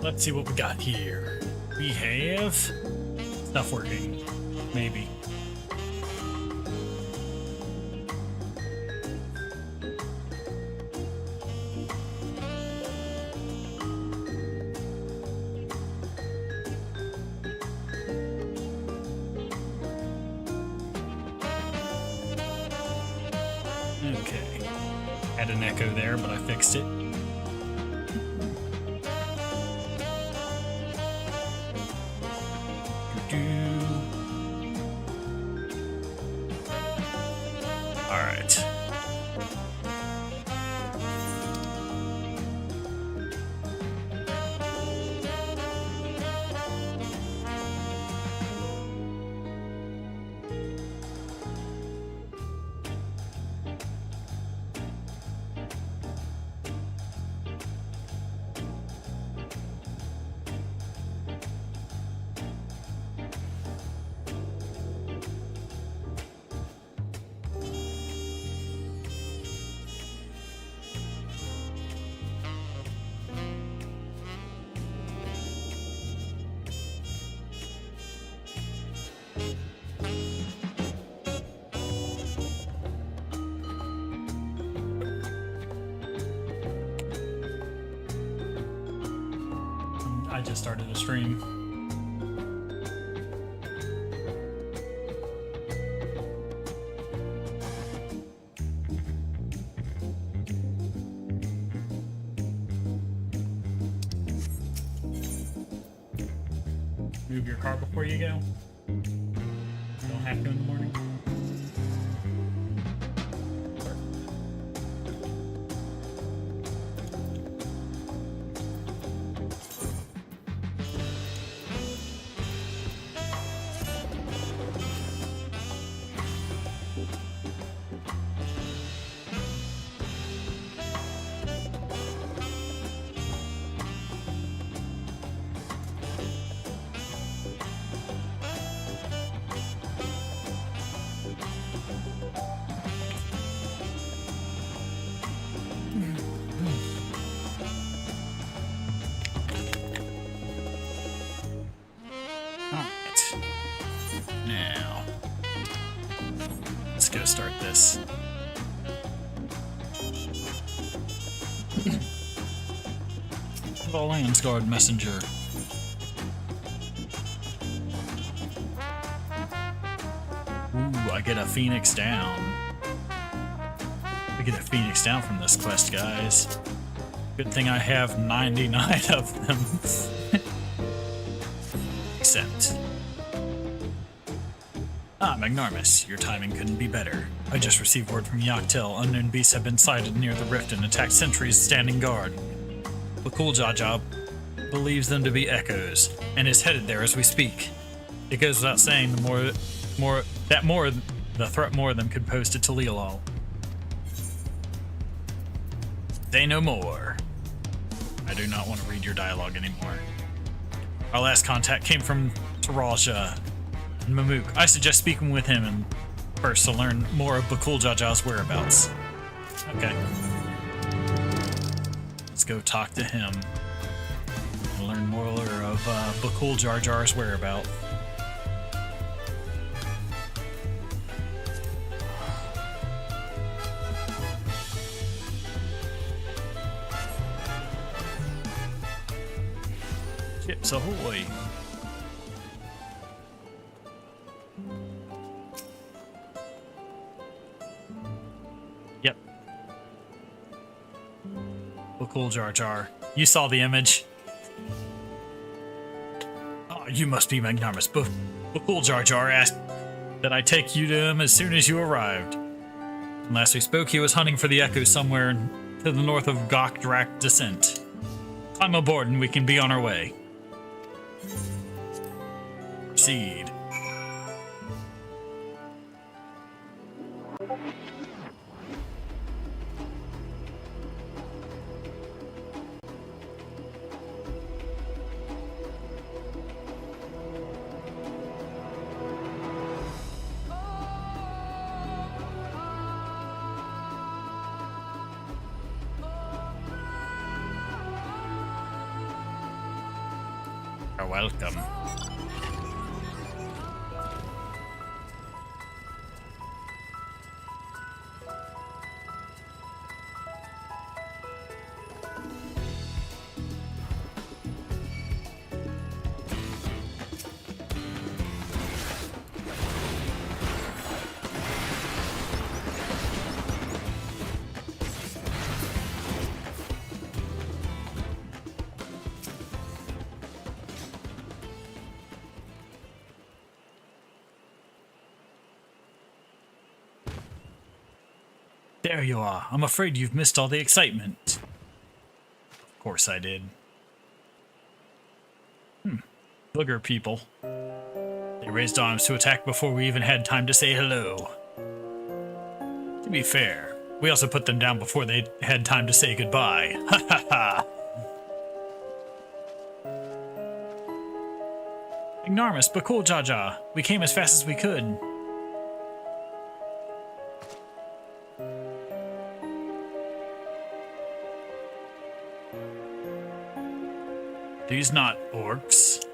Let's see what we got here. We have stuff working. Maybe. Okay. Had an echo there, but I fixed it. Alright. I just started a stream. Move your car before you go. Don't have to in the morning. Now, let's go start this. The Landsguard messenger. Ooh, I get a Phoenix down. I get a Phoenix down from this quest, guys. Good thing I have 99 of them. Except... Ah, Magnarmus, your timing couldn't be better. I just received word from Yaktel. Unknown beasts have been sighted near the rift and attacked sentries standing guard. Bakuljaja believes them to be echoes, and is headed there as we speak. It goes without saying the threat more of them could pose to Taliolol. Say no more. I do not want to read your dialogue anymore. Our last contact came from Taraja and Mamook. I suggest speaking with him and first to learn more of Bakuljaja's whereabouts. Okay. Let's go talk to him and learn more of Bakuljajar's whereabouts. Ships ahoy! Yep. Bakuljajar. You saw the image. Oh, you must be Magnarmus. Bakuljajar asked that I take you to him as soon as you arrived. And last we spoke, he was hunting for the echo somewhere to the north of Gokdrak Descent. Climb aboard and we can be on our way. Proceed. welcome. There you are. I'm afraid you've missed all the excitement. Of course I did. Booger people. They raised arms to attack before we even had time to say hello. To be fair, we also put them down before they had time to say goodbye. Ha ha ha! Ignoramus, but cool, Jaja. We came as fast as we could. These not orcs.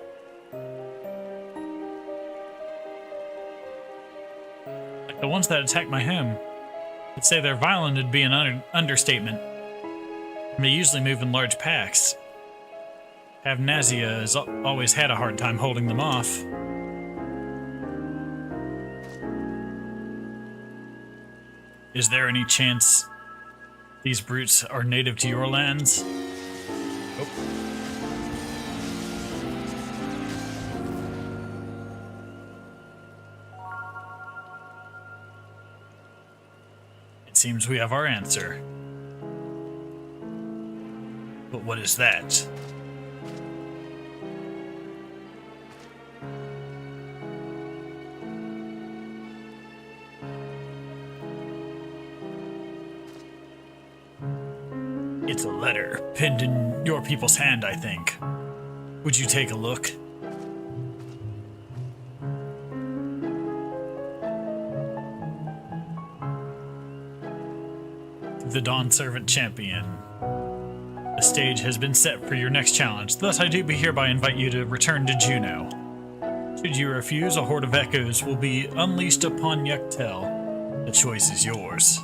Like the ones that attacked my home. I'd say they're violent would be an understatement. They usually move in large packs. Avnazia has always had a hard time holding them off. Is there any chance these brutes are native to your lands? Oh. It seems we have our answer. But what is that? It's a letter pinned in your people's hand, I think. Would you take a look? The Dawn Servant Champion. The stage has been set for your next challenge, thus I do hereby invite you to return to Juno. Should you refuse, a horde of echoes will be unleashed upon Yuctel. The choice is yours.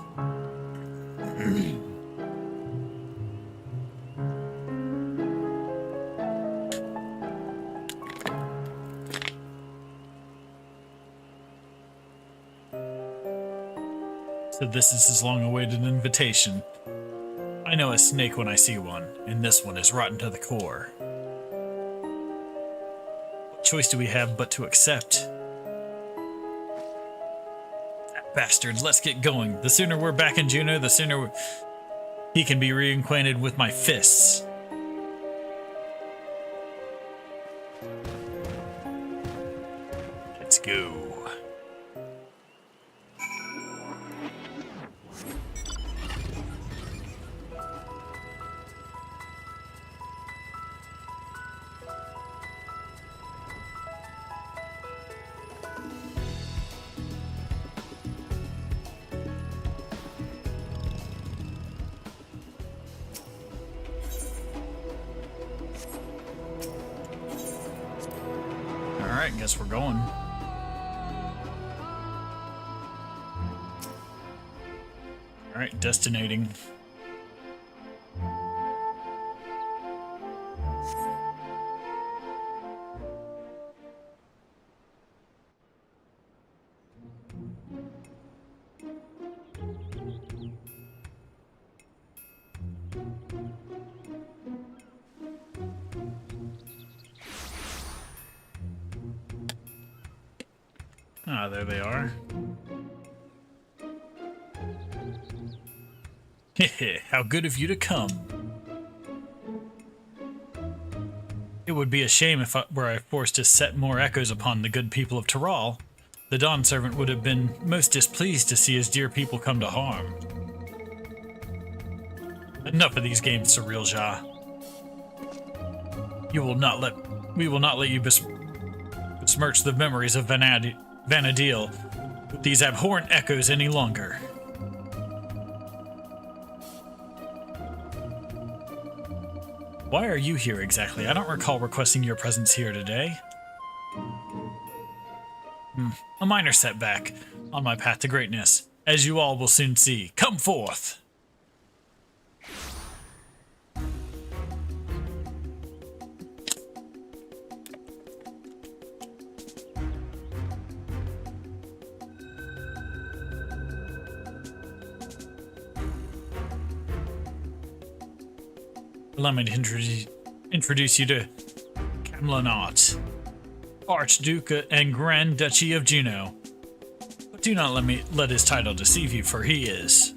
So this is his long-awaited invitation. I know a snake when I see one, and this one is rotten to the core. What choice do we have but to accept? Bastards, let's get going. The sooner we're back in Juno, the sooner he can be reacquainted with my fists. Let's go. Alright, guess we're going. Alright, destinating. Ah, there they are. Hehe, how good of you to come. It would be a shame if were I forced to set more echoes upon the good people of Tyrol. The Dawn Servant would have been most displeased to see his dear people come to harm. Enough of these games, Surreal Ja. We will not let you besmirch the memories of Vanadil with these abhorrent echoes any longer. Why are you here exactly? I don't recall requesting your presence here today. A minor setback on my path to greatness, as you all will soon see. Come forth! Allow me to introduce you to Camlanot, Archduke and Grand Duchy of Juno. But do not let his title deceive you, for he is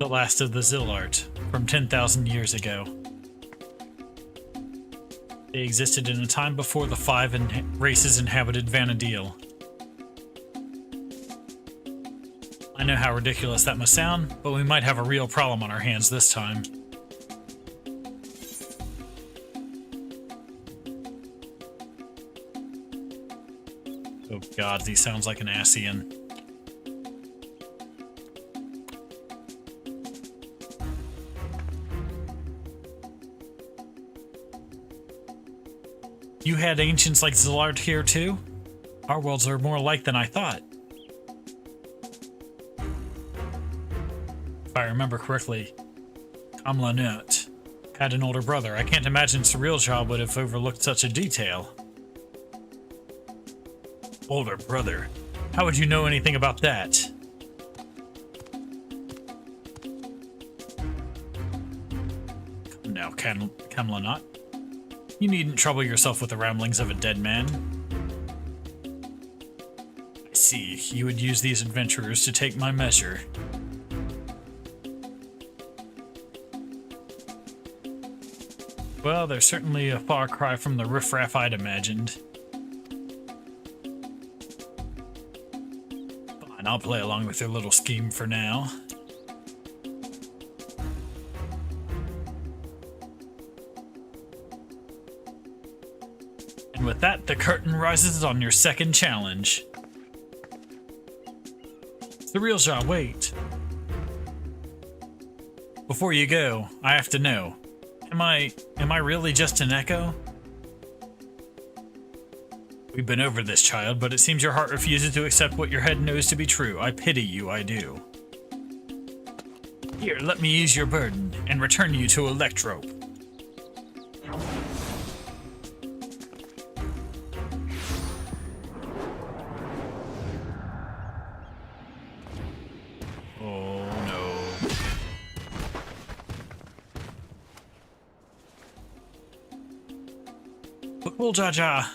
the last of the Zillart from 10,000 years ago. They existed in a time before the five races inhabited Vanadil. I know how ridiculous that must sound, but we might have a real problem on our hands this time. Oh god, he sounds like an Ascian. You had ancients like Zillard here too? Our worlds are more alike than I thought. If I remember correctly, Kamlanut had an older brother. I can't imagine Surrealjaw would have overlooked such a detail. Older brother? How would you know anything about that? Come now, Kamlanut. You needn't trouble yourself with the ramblings of a dead man. I see, you would use these adventurers to take my measure. Well, they're certainly a far cry from the riffraff I'd imagined. Fine, I'll play along with your little scheme for now. And with that, the curtain rises on your second challenge. Surrealjaw, wait. Before you go, I have to know. Am I really just an echo? We've been over this, child, but it seems your heart refuses to accept what your head knows to be true. I pity you, I do. Here, let me ease your burden and return you to Electrope. Cool, Jaja.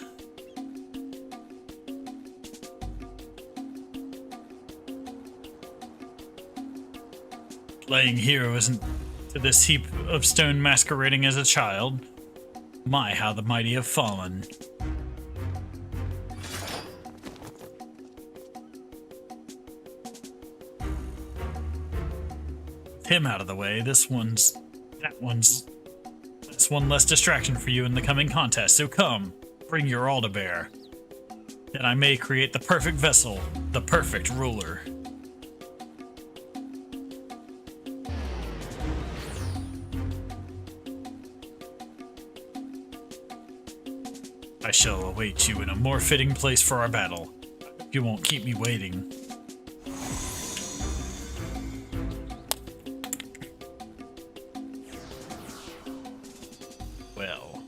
Playing hero isn't to this heap of stone masquerading as a child. My, how the mighty have fallen. With him out of the way, that's one less distraction for you in the coming contest, so come, bring your all to bear. That I may create the perfect vessel, the perfect ruler. I shall await you in a more fitting place for our battle. I hope you won't keep me waiting. Well.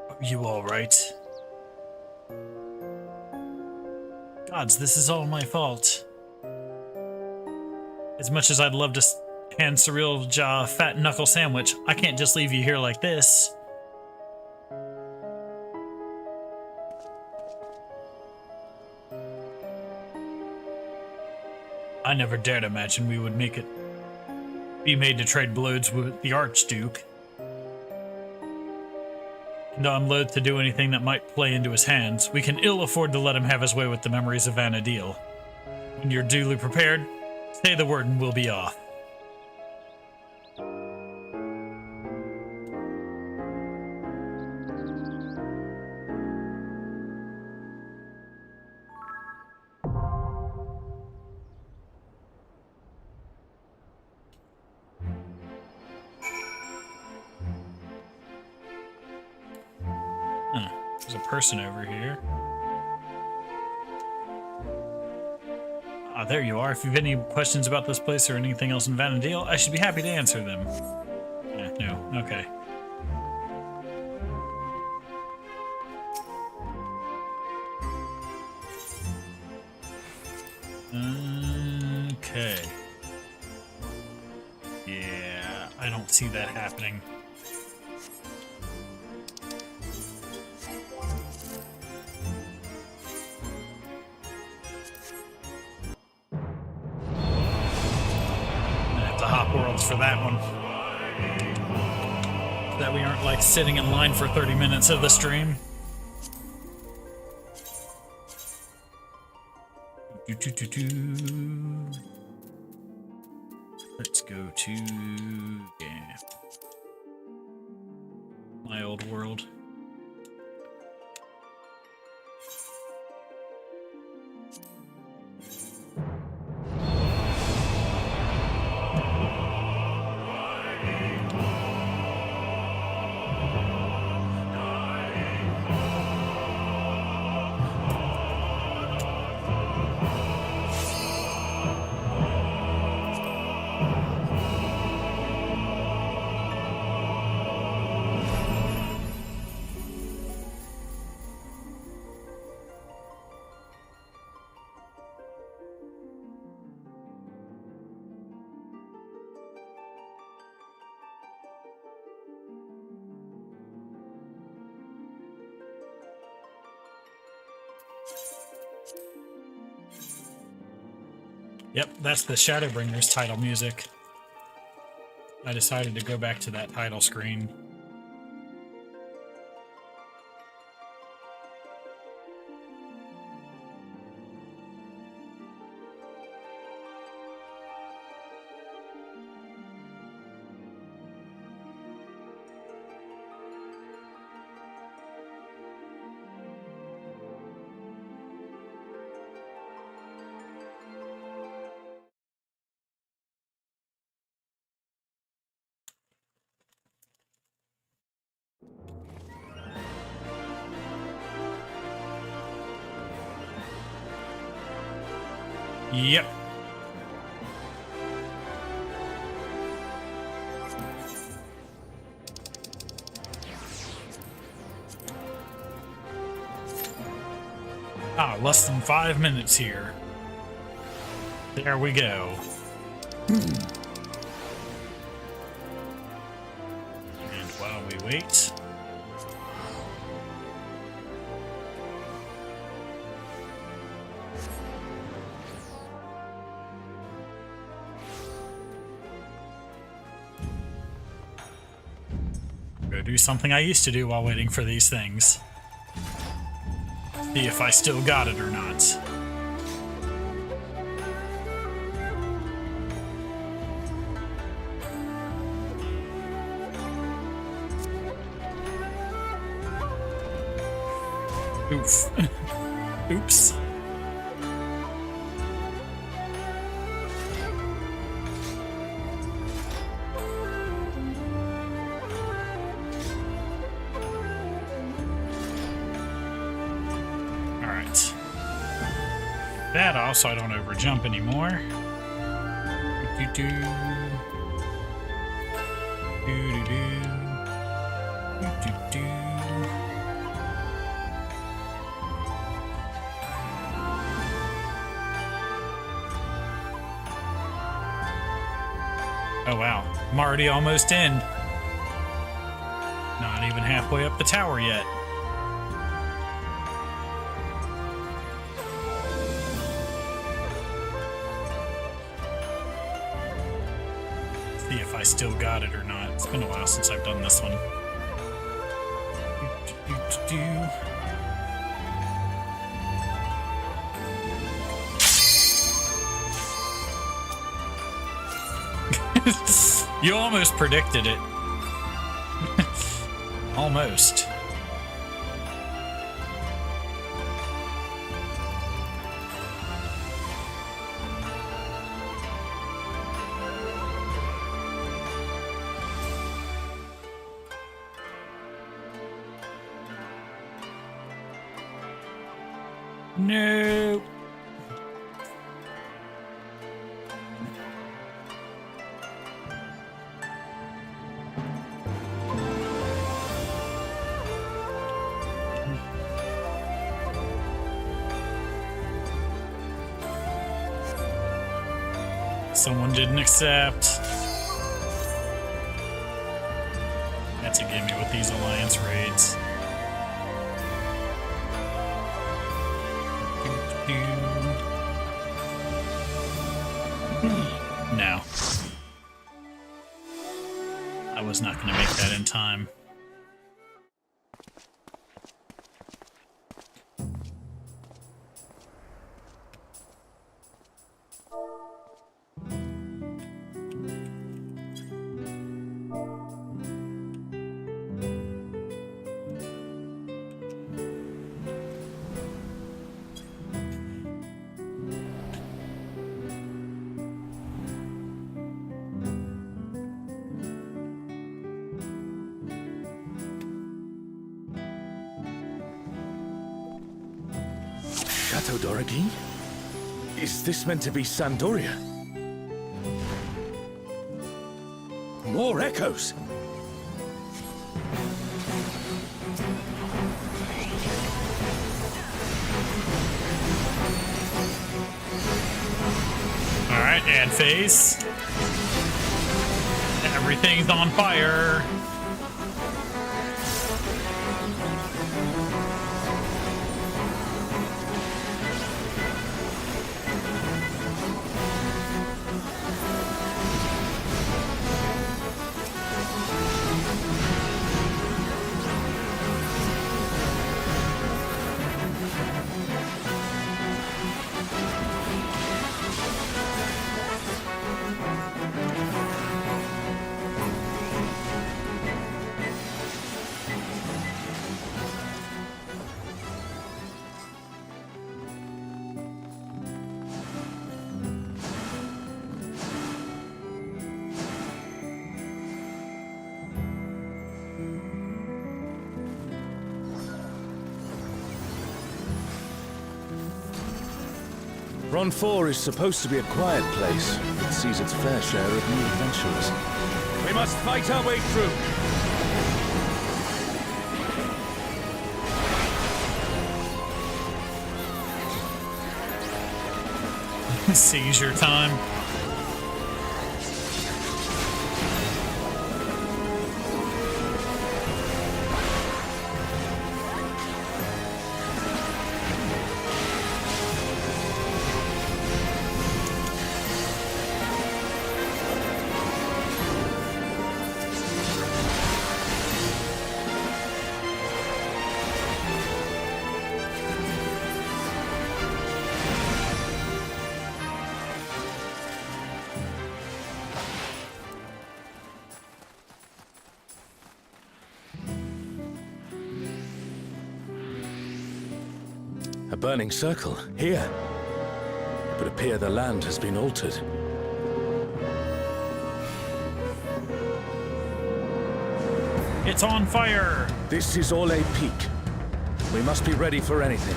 Are you all right? Gods, this is all my fault. As much as I'd love to hand Surrealjaw a fat knuckle sandwich, I can't just leave you here like this. I never dared imagine we would be made to trade blows with the Archduke. And I'm loath to do anything that might play into his hands. We can ill afford to let him have his way with the memories of Vanadil. When you're duly prepared, say the word and we'll be off. There's a person over here. Ah, there you are. If you have any questions about this place or anything else in Vanadil, I should be happy to answer them. No. Okay. Okay. Yeah, I don't see that happening. I have to hop worlds for that one. So that we aren't like sitting in line for 30 minutes of the stream. Let's go to, yeah, my old world. Yep, that's the Shadowbringers title music. I decided to go back to that title screen. Yep. Ah, less than 5 minutes here. There we go. And while we wait... go do something I used to do while waiting for these things. See if I still got it or not. Oof. Oops. That off so I don't overjump anymore. Oh wow, I'm already almost in. Not even halfway up the tower yet. See if I still got it or not. It's been a while since I've done this one. You almost predicted it. Almost. No. Someone didn't accept. That's a gimme with these alliance raids. No. I was not going to make that in time. Chateau d'Origny? Is this meant to be Sandoria? More echoes! Alright, ad phase. Everything's on fire. Ron 4 is supposed to be a quiet place. It sees its fair share of new adventurers. We must fight our way through. Seizure time. A burning circle, here. It would appear the land has been altered. It's on fire! This is all a peak. We must be ready for anything.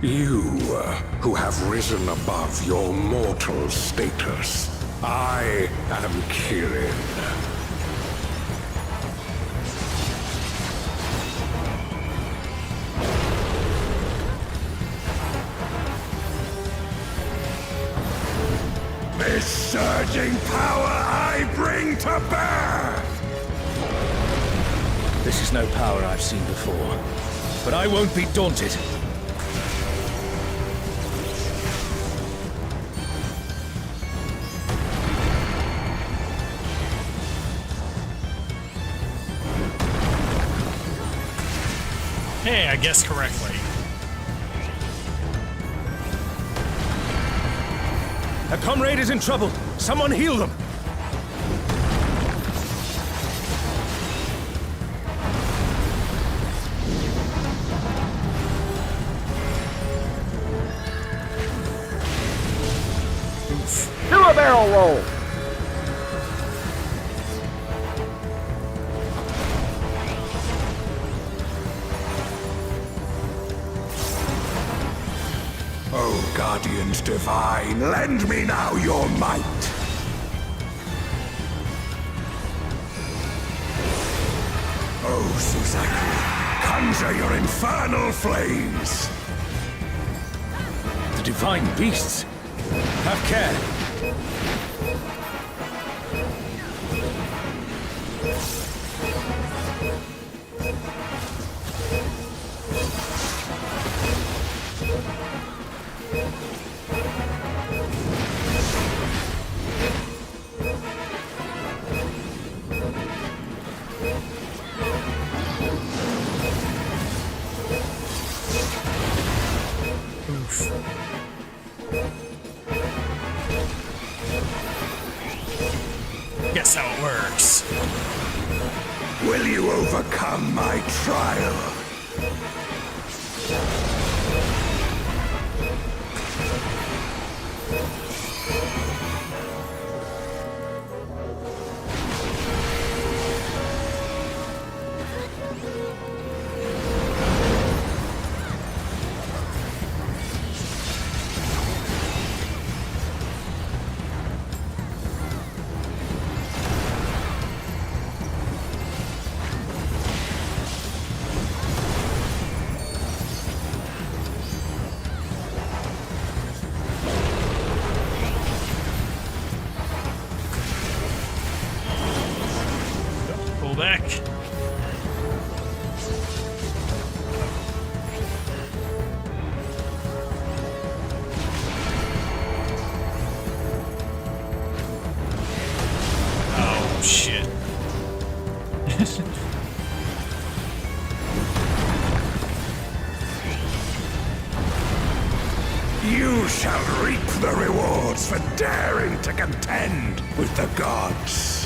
You, who have risen above your mortal status. I am Kirin. This surging power I bring to bear! This is no power I've seen before, but I won't be daunted. Hey, I guessed correctly. A comrade is in trouble. Someone heal them. Do a barrel roll. divine, lend me now your might. Oh, Suzaku, conjure your infernal flames. The divine beasts. Have care. Guess how it works. Will you overcome my trial? Pull back. Oh, shit. You shall reap the rewards for daring to contend with the gods.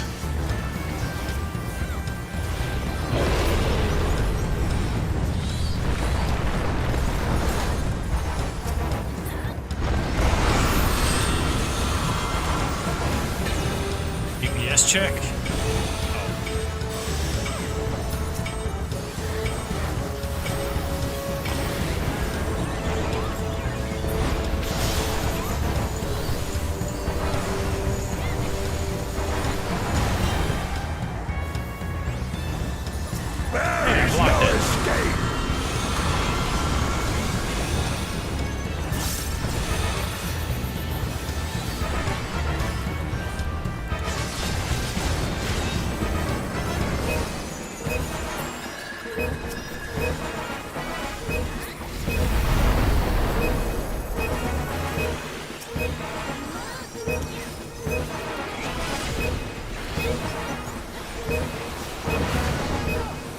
DPS check. There is blocked no it. escape.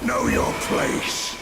Know your place.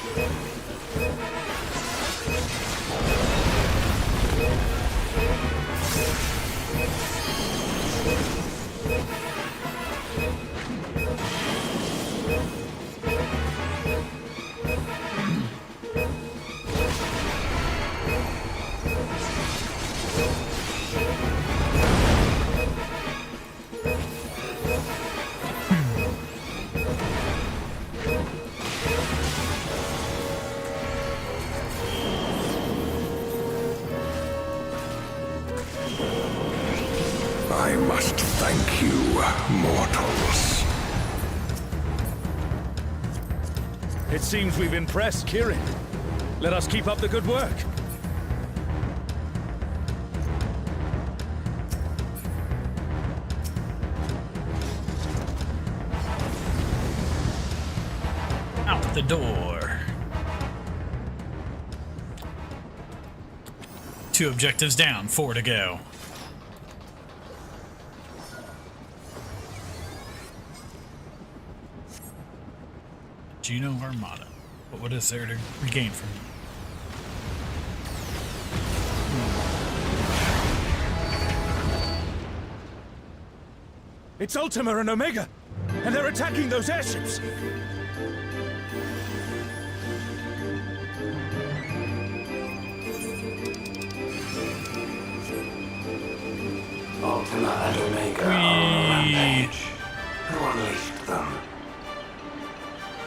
I must thank you, mortals. It seems we've impressed Kirin. Let us keep up the good work. Out the door. 2 objectives down, 4 to go. Juno Armada. But what is there to regain from you? It's Ultima and Omega, and they're attacking those airships. Ultima and Omega are on a rampage. Who unleashed them?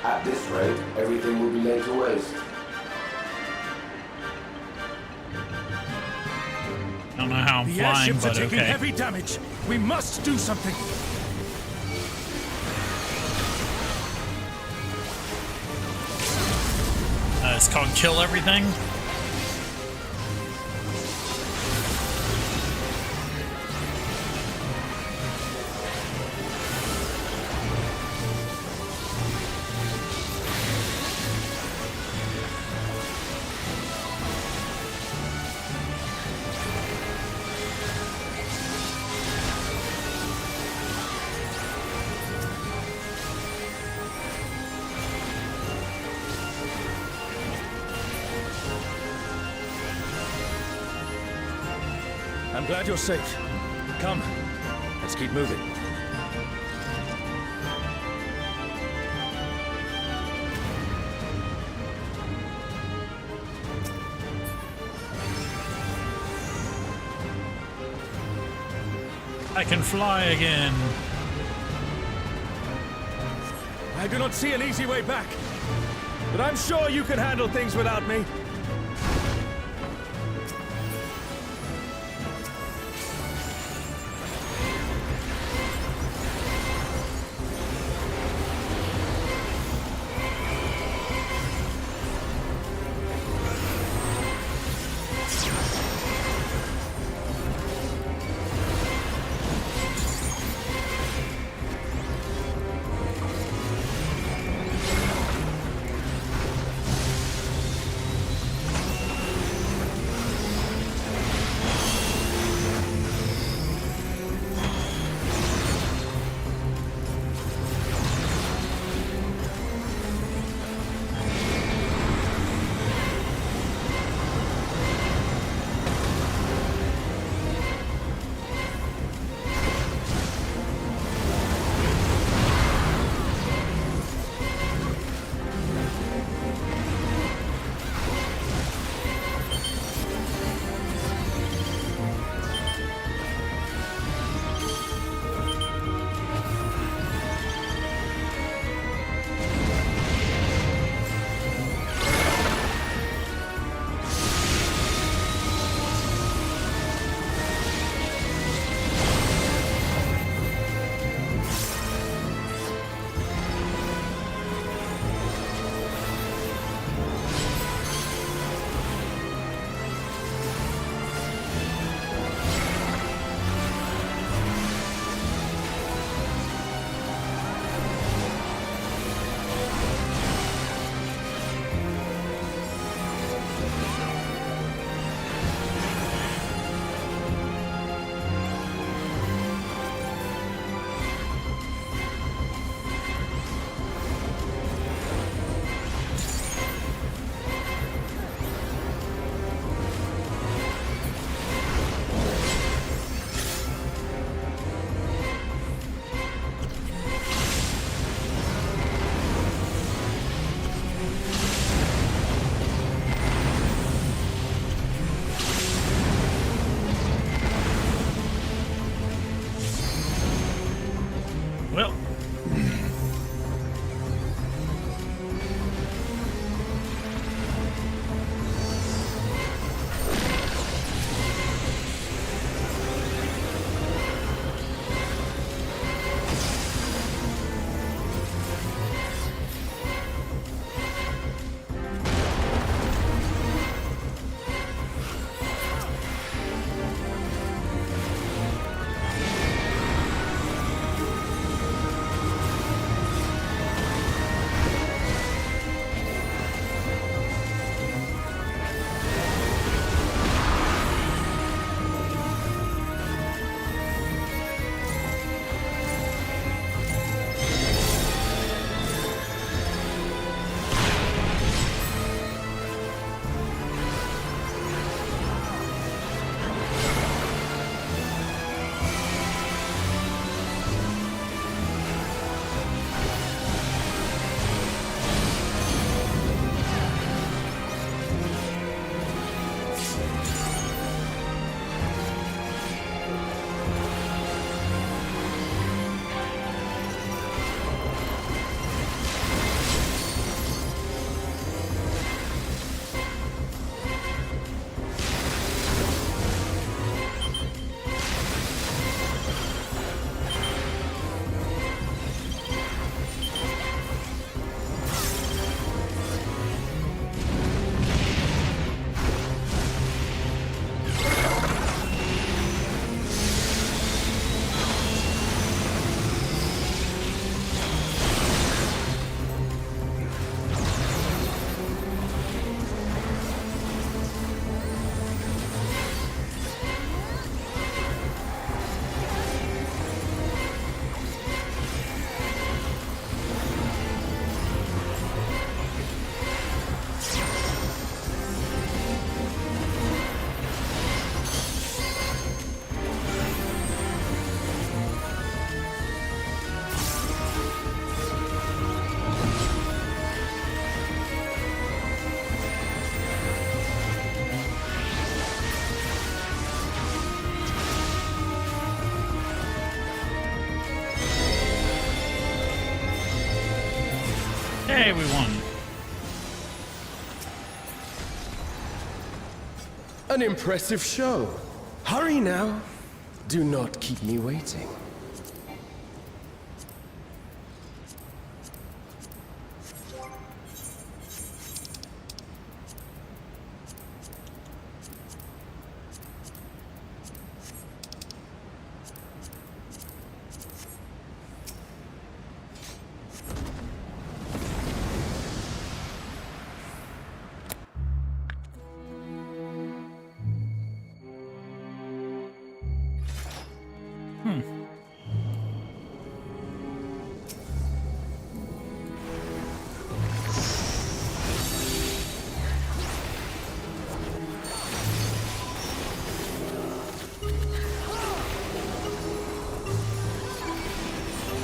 At this rate, everything will be laid to waste. I don't know how how I'm The flying, airships are but taking okay. heavy damage. We must do something. It's called Kill Everything. I'm glad you're safe. Come, let's keep moving. I can fly again. I do not see an easy way back, but I'm sure you can handle things without me. Well, Hey, we won. An impressive show. Hurry now. Do not keep me waiting.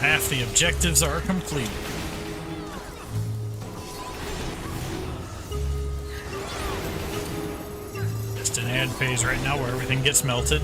Half the objectives are complete. Just an ad phase right now where everything gets melted.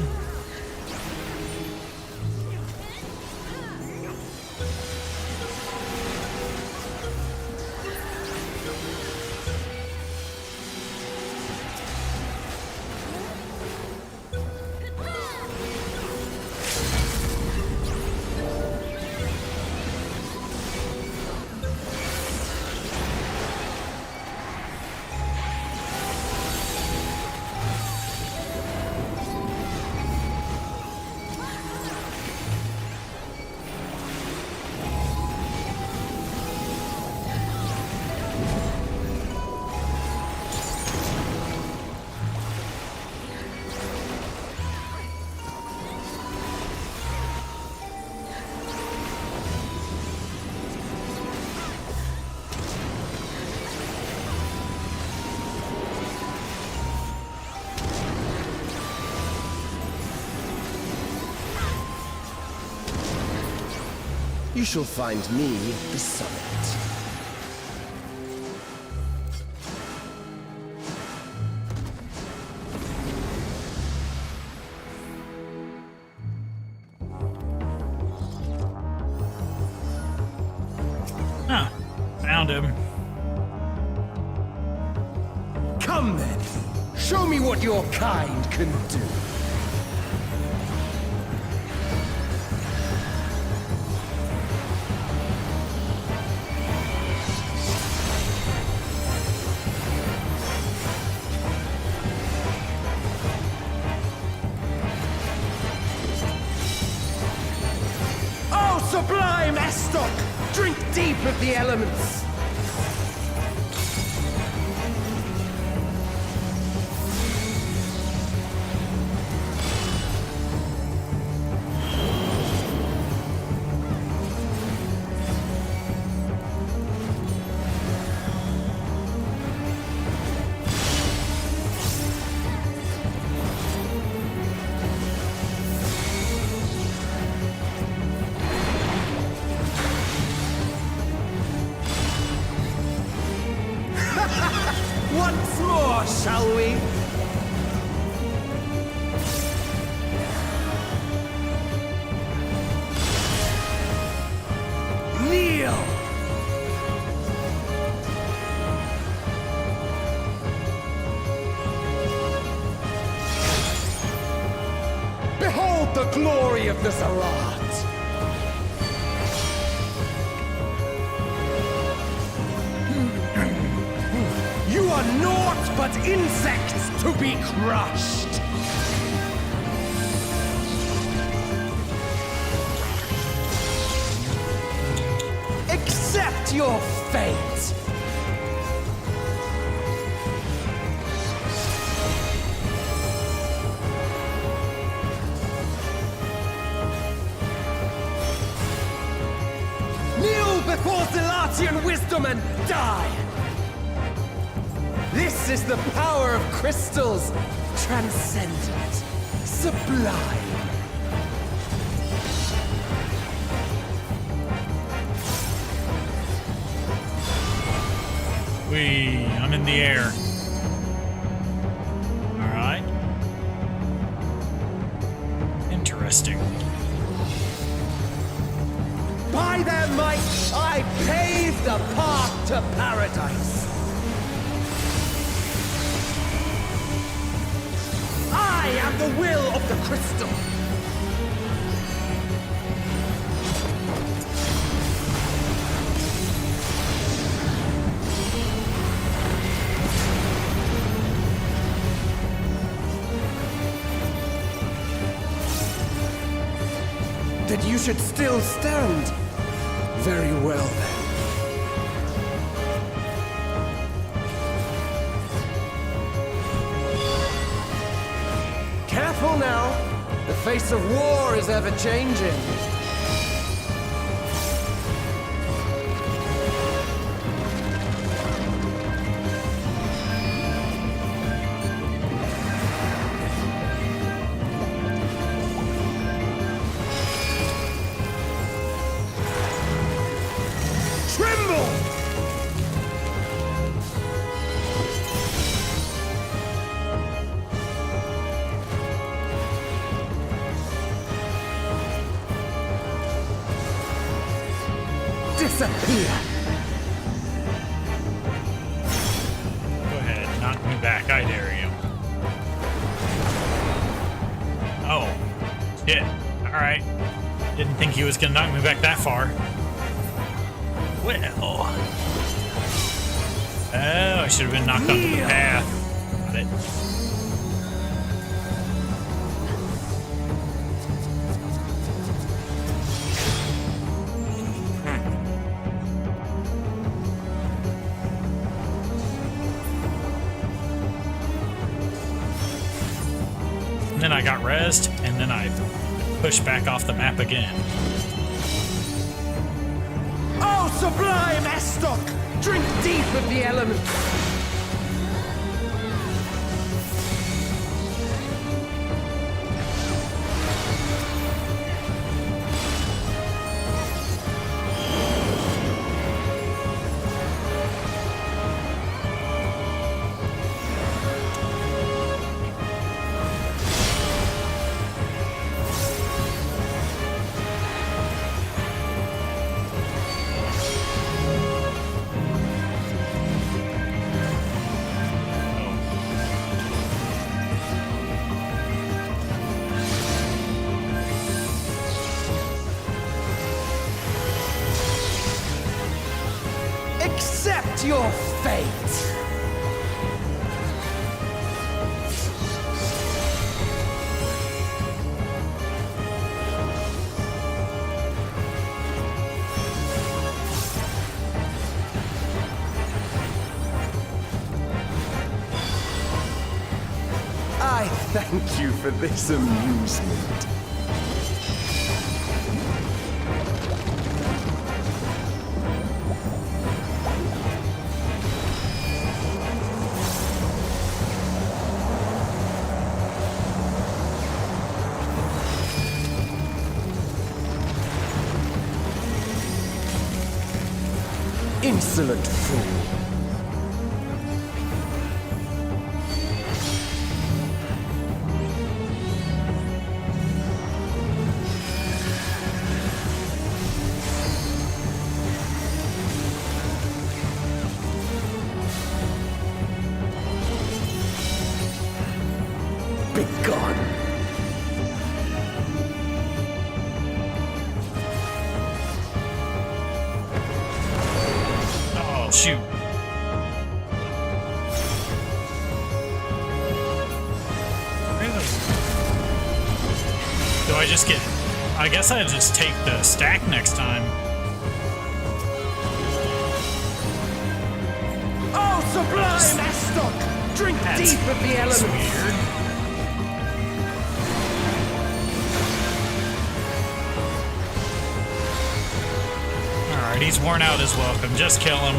You shall find me at the summit. Ah, found him. Come then. Show me what your kind can do. Sublime Estoc! Drink deep of the elements! Once more, shall we? Kneel! Behold the glory of the Zarat! You are naught but insects to be crushed! Accept your fate! Kneel before Zilatian wisdom and die! This is the power of crystals, transcendent, sublime. I'm in the air. Alright. Interesting. By their might, I I pave the path to paradise. I am the will of the crystal. That you should still stand. Very well, then. Careful now. The face of war is ever changing. Disappear! Go ahead, knock me back, I dare you. Oh. Shit. Alright. Didn't think he was gonna knock me back that far. Well. Oh, I should have been knocked onto the path. Got it. Then I got rezzed, and then I pushed back off the map again. Oh, sublime Estok! Drink deep of the elements! Accept your fate! I thank you for this amusement. Insolent fool. Begone. Shoot. Do I just get... I guess I just take the stack next time. Oh, sublime Estok! Drink deep of the elements! Weird. Alright, he's worn out his welcome. Just kill him.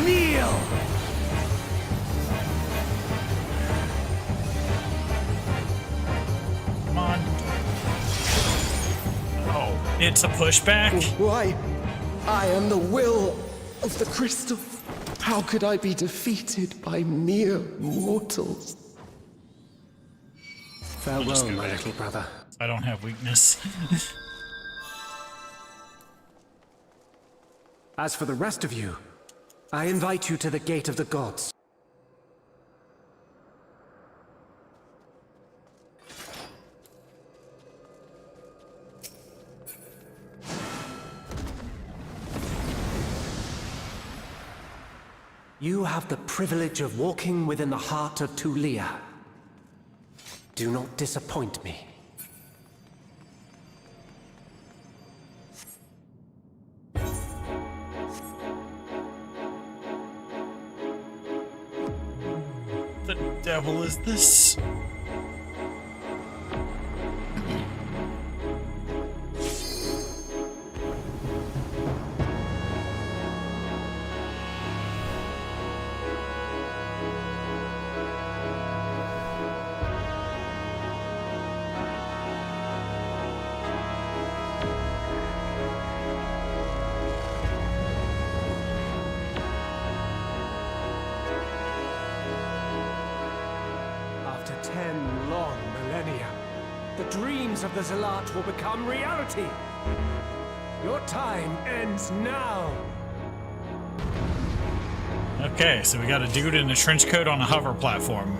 Kneel! Come on. It's a pushback? Why? I am the will of the crystal. How could I be defeated by mere mortals? just Farewell, go my back. little brother. I don't have weakness. As for the rest of you, I invite you to the Gate of the Gods. You have the privilege of walking within the heart of Tulia. Do not disappoint me. The devil is this? After 10 long millennia, the dreams of the Zealot will become reality. Your time ends now. Okay, so we got a dude in a trench coat on a hover platform.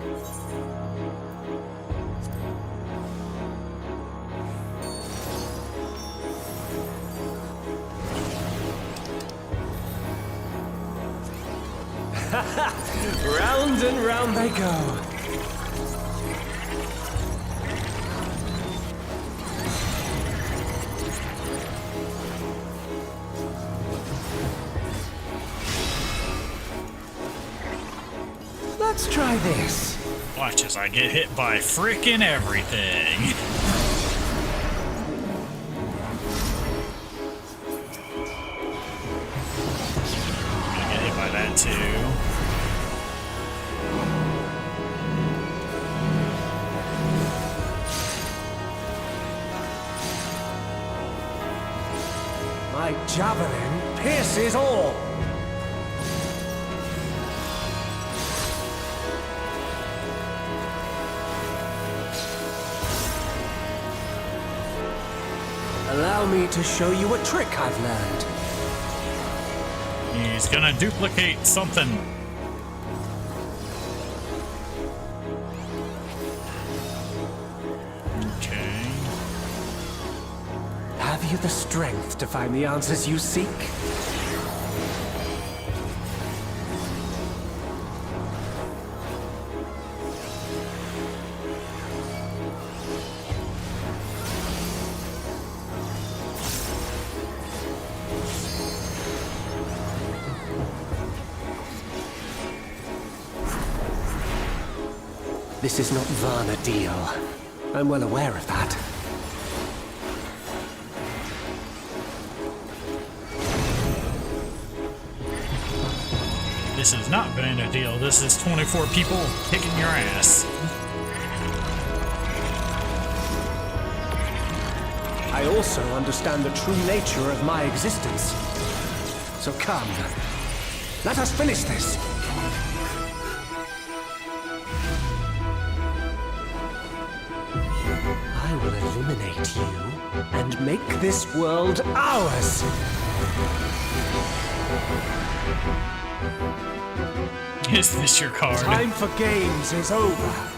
Round and round they go. Let's try this. Watch as I get hit by frickin' everything. I'm gonna get hit by that too. My javelin pierces all. Allow me to show you a trick I've learned. He's gonna duplicate something. Okay. Have you the strength to find the answers you seek? This is not Varna deal. I'm well aware of that. This has not been a deal. This is 24 people kicking your ass. I also understand the true nature of my existence. So come, let us finish this. I will eliminate you and make this world ours. Is this your card? Time for games is over.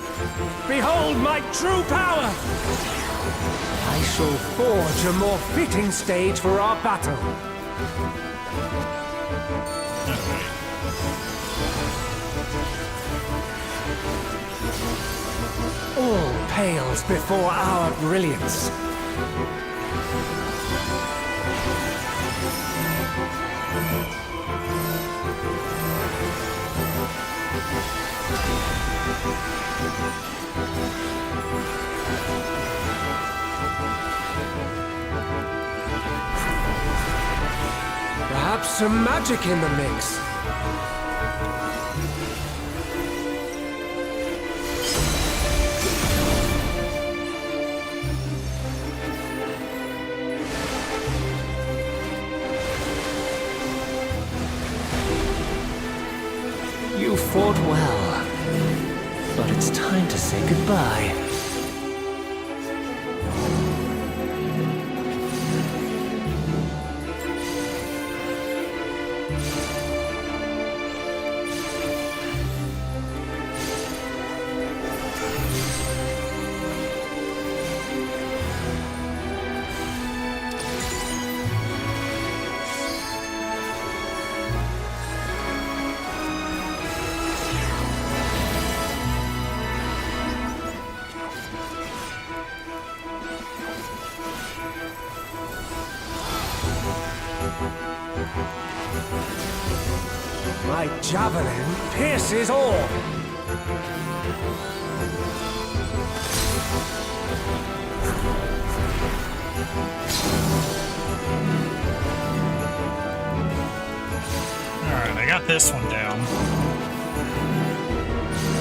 Behold my true power! I shall forge a more fitting stage for our battle. All pales before our brilliance. Perhaps some magic in the mix. fought well. But it's time to say goodbye. My javelin pierces all. Alright, I got this one down.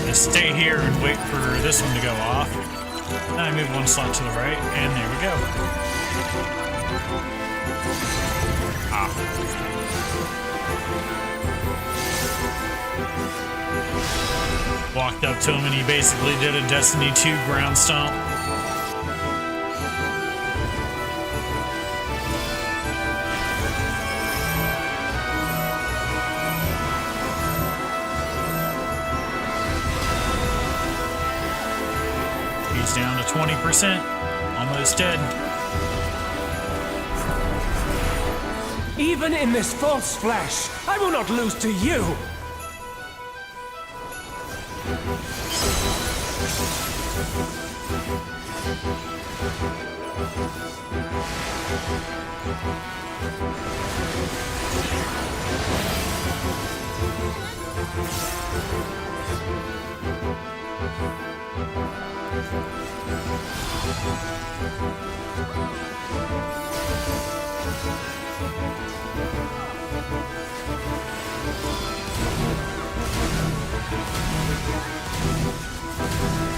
Just stay here and wait for this one to go off. Then I move one slot to the right, and there we go. Walked up to him and he basically did a Destiny 2 ground stomp. He's down to 20%, almost dead. Even in this false flesh, I will not lose to you!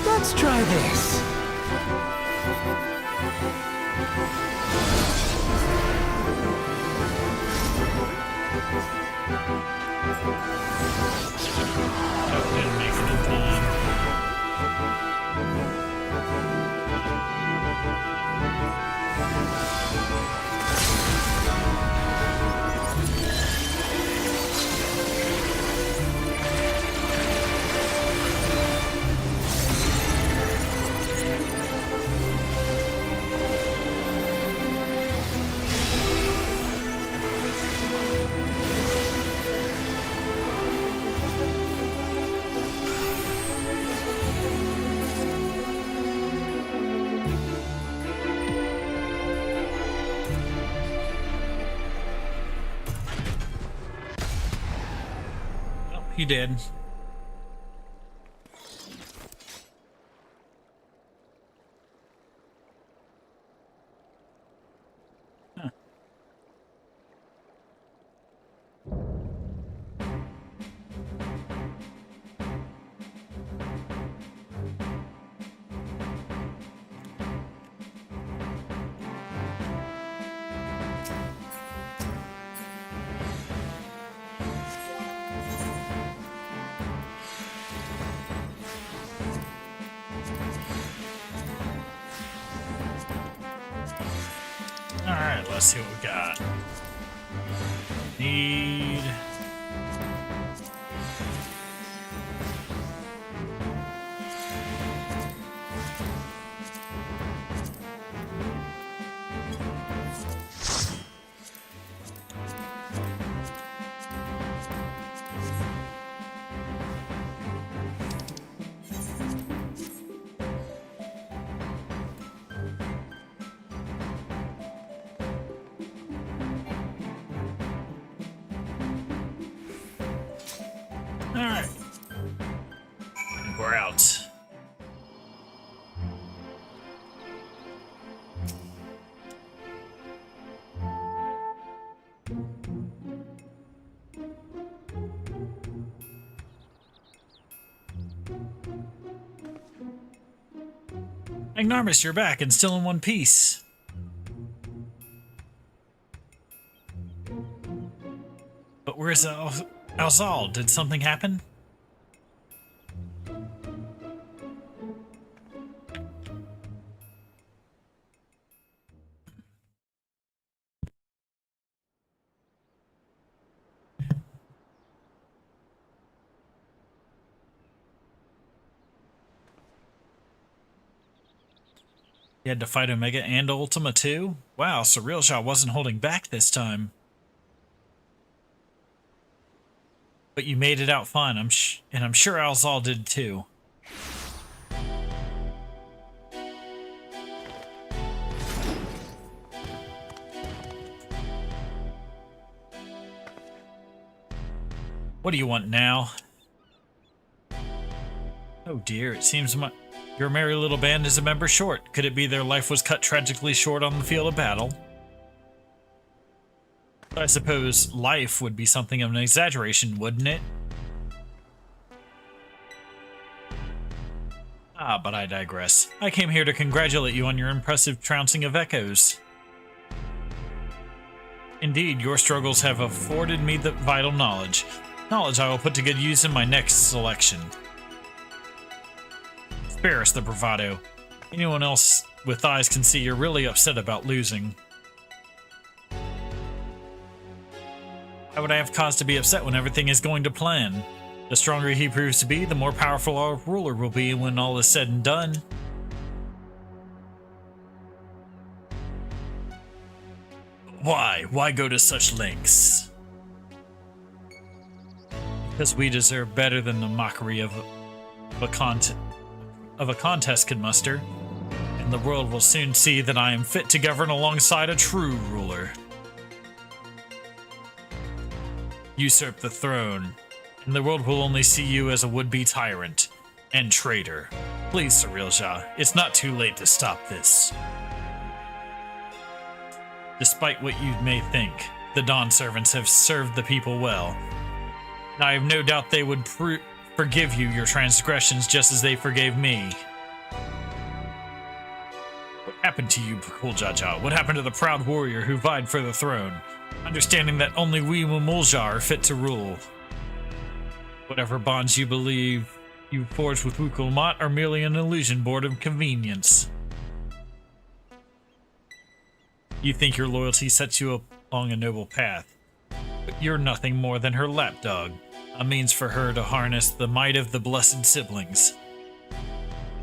Let's try this. Oh, didn't make it in time. You did. Huh. Alright, let's see what we got. Need... Alright. We're out. Magnarmus, you're back and still in one piece. But where's Alzal? Did something happen? You had to fight Omega and Ultima too? Wow, Surreal Shah wasn't holding back this time. But you made it out fine, and I'm sure Alzal did too. What do you want now? Oh dear, it seems your merry little band is a member short. Could it be their life was cut tragically short on the field of battle? I suppose life would be something of an exaggeration, wouldn't it? Ah, but I digress. I came here to congratulate you on your impressive trouncing of echoes. Indeed, your struggles have afforded me the vital knowledge. Knowledge I will put to good use in my next selection. Spare us the bravado. Anyone else with eyes can see you're really upset about losing. Why would I have cause to be upset when everything is going to plan? The stronger he proves to be, the more powerful our ruler will be when all is said and done. Why? Why go to such lengths? Because we deserve better than the mockery of a contest can muster, and the world will soon see that I am fit to govern alongside a true ruler. Usurp the throne, and the world will only see you as a would-be tyrant and traitor. Please, Surreal Shah, it's not too late to stop this. Despite what you may think, the Dawn servants have served the people well. I have no doubt they would forgive you your transgressions just as they forgave me. What happened to you, Pukuljaja? What happened to the proud warrior who vied for the throne, understanding that only we Mumulja are fit to rule? Whatever bonds you believe you forged with Wukulmat are merely an illusion born of convenience. You think your loyalty sets you along a noble path, but you're nothing more than her lapdog, a means for her to harness the might of the blessed siblings.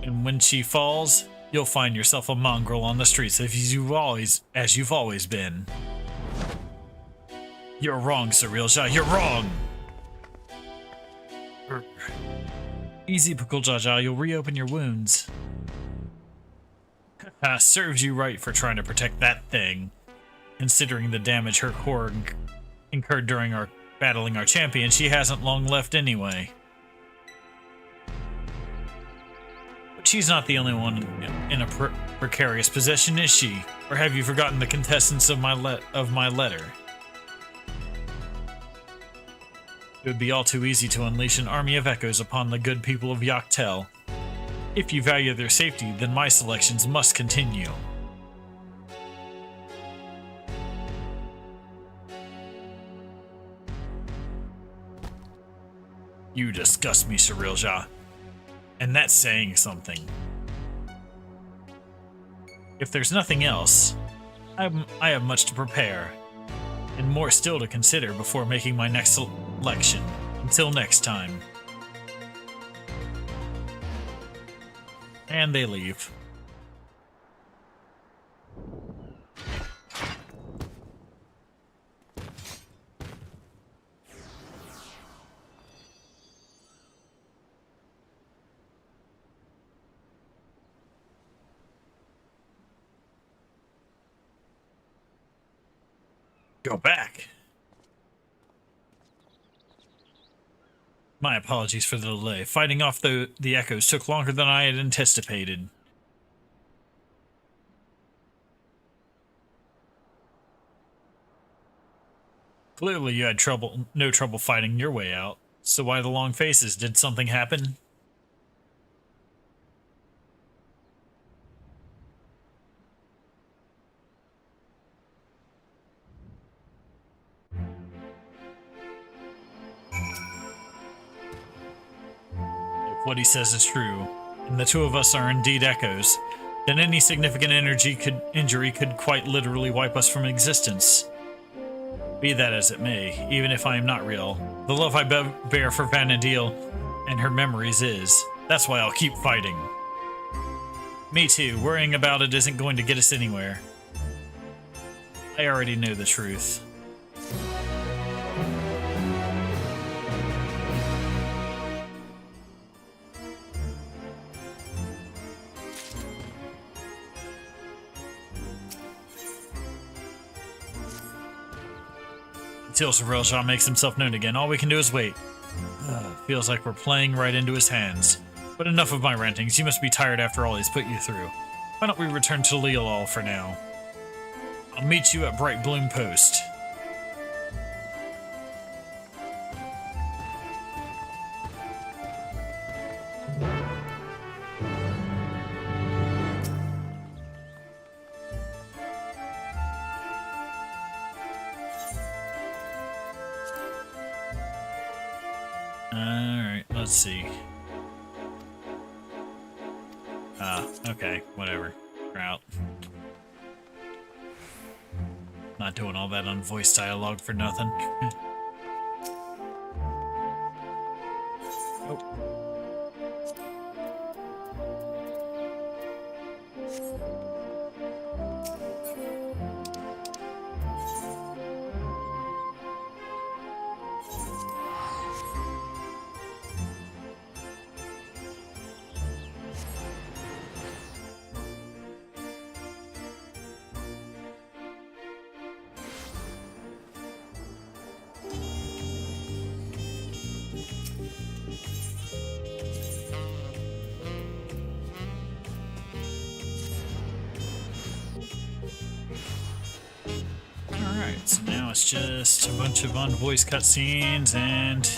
And when she falls, you'll find yourself a mongrel on the streets as you've always been. You're wrong, Surreal Shah, you're wrong! Easy, Pukuljaja, you'll reopen your wounds. Serves you right for trying to protect that thing, considering the damage her core incurred during our battling our champion. She hasn't long left anyway. But she's not the only one in a precarious position, is she? Or have you forgotten the contestants of my letter? It would be all too easy to unleash an army of echoes upon the good people of Yoctel. If you value their safety, then my selections must continue. You disgust me, Surreal Shah. And that's saying something. If there's nothing else, I have much to prepare, and more still to consider before making my next selection. Until next time. And they leave. Go back. My apologies for the delay. Fighting off the echoes took longer than I had anticipated. Clearly you had no trouble fighting your way out. So why the long faces? Did something happen? What he says is true, and the two of us are indeed echoes, then any significant injury could quite literally wipe us from existence. Be that as it may, even if I am not real, the love I bear for Vanadil and her memories is. That's why I'll keep fighting. Me too. Worrying about it isn't going to get us anywhere. I already knew the truth. Until Cirilja makes himself known again, all we can do is wait. Feels like we're playing right into his hands. But enough of my rantings. You must be tired after all he's put you through. Why don't we return to Leolol for now? I'll meet you at Bright Bloom Post. Alright, let's see. Okay, whatever. We're out. Not doing all that on voice dialogue for nothing. Oh. Alright, so now it's just a bunch of unvoiced cutscenes and...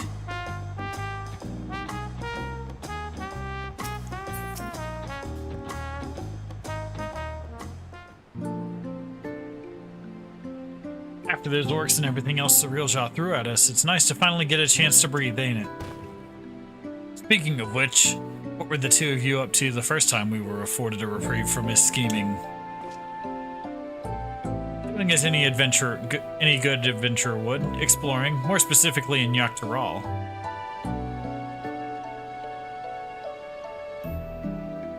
After those orcs and everything else Cirilja threw at us, it's nice to finally get a chance to breathe, ain't it? Speaking of which, what were the two of you up to the first time we were afforded a reprieve from his scheming? Doing as any good adventurer would, exploring, more specifically in Yaktaral.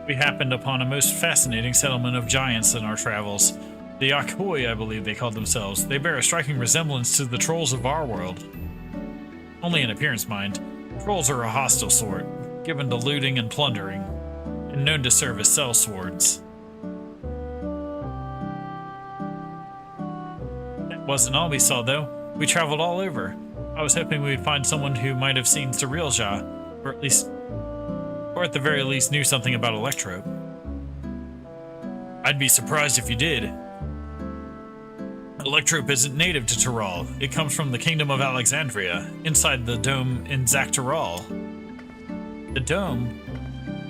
We happened upon a most fascinating settlement of giants in our travels. The Yakhoi, I believe they called themselves. They bear a striking resemblance to the trolls of our world. Only in appearance, mind. Trolls are a hostile sort, given to looting and plundering, and known to serve as sellswords. Wasn't all we saw, though. We traveled all over. I was hoping we'd find someone who might have seen Cirilja, or at the very least knew something about Electrope. I'd be surprised if you did. Electrope isn't native to Taral. It comes from the Kingdom of Alexandria, inside the dome in Zaktaral. The dome?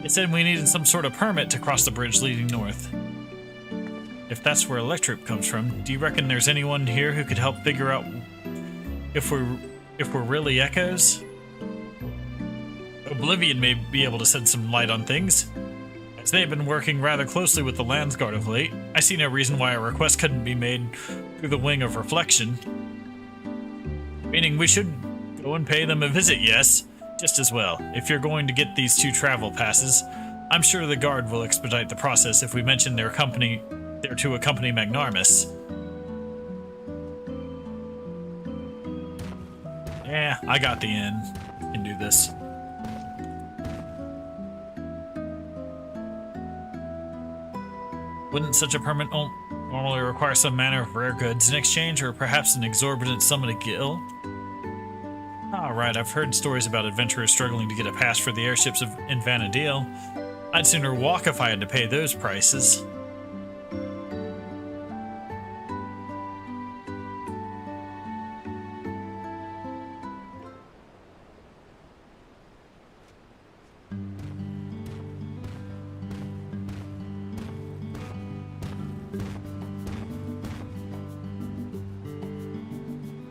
It said we needed some sort of permit to cross the bridge leading north. If that's where Electrope comes from, do you reckon there's anyone here who could help figure out if we're really echoes? Oblivion may be able to shed some light on things. As they have been working rather closely with the Landsguard of late, I see no reason why a request couldn't be made through the wing of reflection. Meaning we should go and pay them a visit, yes? Just as well. If you're going to get these 2 travel passes, I'm sure the guard will expedite the process if we mention they're to accompany Magnarmus. Yeah, I got the inn. Can do this. Wouldn't such a permit normally require some manner of rare goods in exchange, or perhaps an exorbitant sum to gill? Alright, I've heard stories about adventurers struggling to get a pass for the airships in Vanadil. I'd sooner walk if I had to pay those prices.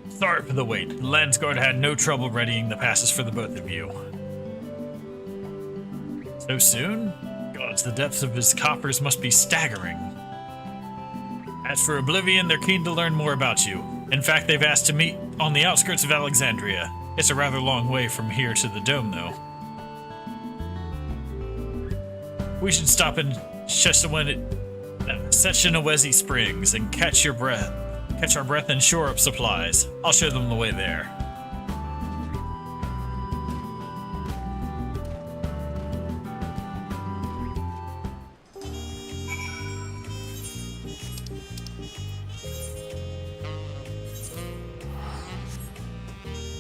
Sorry for the wait. The Landsguard had no trouble readying the passes for the both of you. So soon? Gods, the depths of his coffers must be staggering. As for Oblivion, they're keen to learn more about you. In fact, they've asked to meet on the outskirts of Alexandria. It's a rather long way from here to the dome, though. We should stop Sessionawezi Springs and catch our breath and shore up supplies. I'll show them the way there.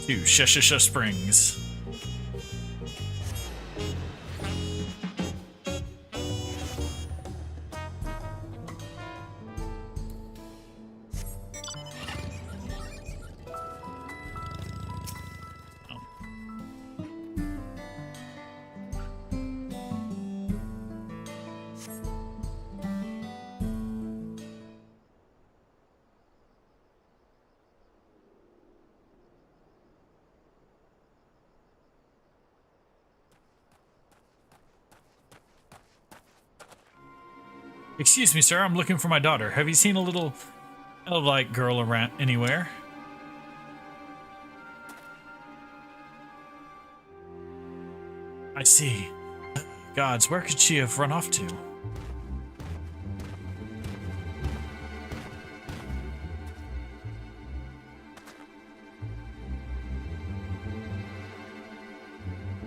To Sheshisha Springs. Excuse me, sir, I'm looking for my daughter. Have you seen a little elf-like girl around anywhere? I see. Gods, where could she have run off to?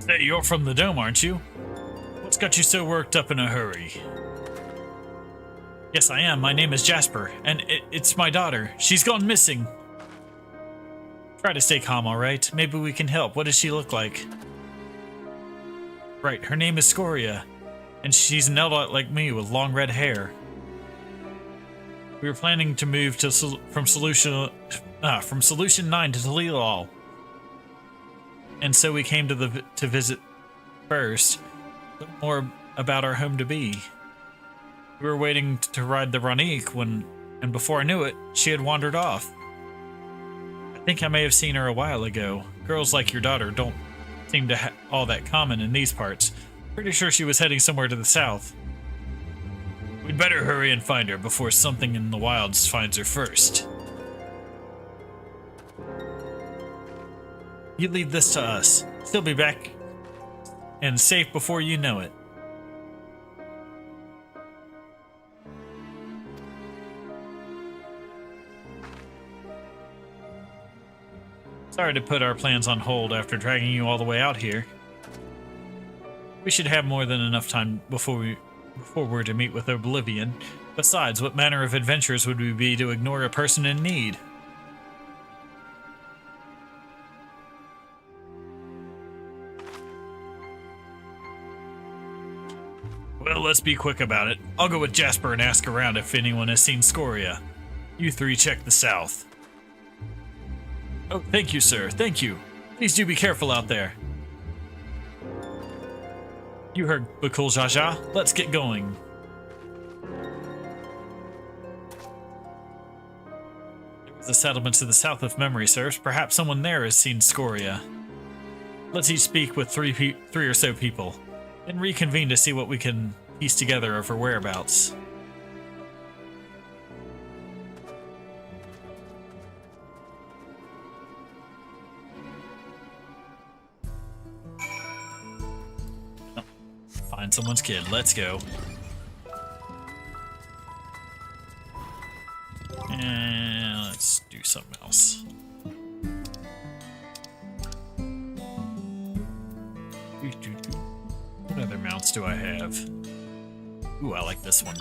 Say, you're from the dome, aren't you? What's got you so worked up in a hurry? Yes, I am. My name is Jasper, and it's my daughter. She's gone missing. Try to stay calm, all right? Maybe we can help. What does she look like? Right, her name is Scoria, and she's an elf like me with long red hair. We were planning to move to from Solution 9 to Talilal, and so we came to visit first. Learn more about our home to be. We were waiting to ride the Ranique and before I knew it, she had wandered off. I think I may have seen her a while ago. Girls like your daughter don't seem to all that common in these parts. Pretty sure she was heading somewhere to the south. We'd better hurry and find her before something in the wilds finds her first. You leave this to us. She'll be back and safe before you know it. Sorry to put our plans on hold after dragging you all the way out here. We should have more than enough time before we're to meet with Oblivion. Besides, what manner of adventures would we be to ignore a person in need? Well, let's be quick about it. I'll go with Jasper and ask around if anyone has seen Scoria. You three check the south. Oh, thank you, sir. Thank you. Please do be careful out there. You heard Bakul Jaja. Let's get going. There was a settlement to the south if memory serves. Perhaps someone there has seen Scoria. Let's each speak with three or so people, and reconvene to see what we can piece together of her whereabouts. Find someone's kid. Let's go. And let's do something else. What other mounts do I have? Ooh, I like this one.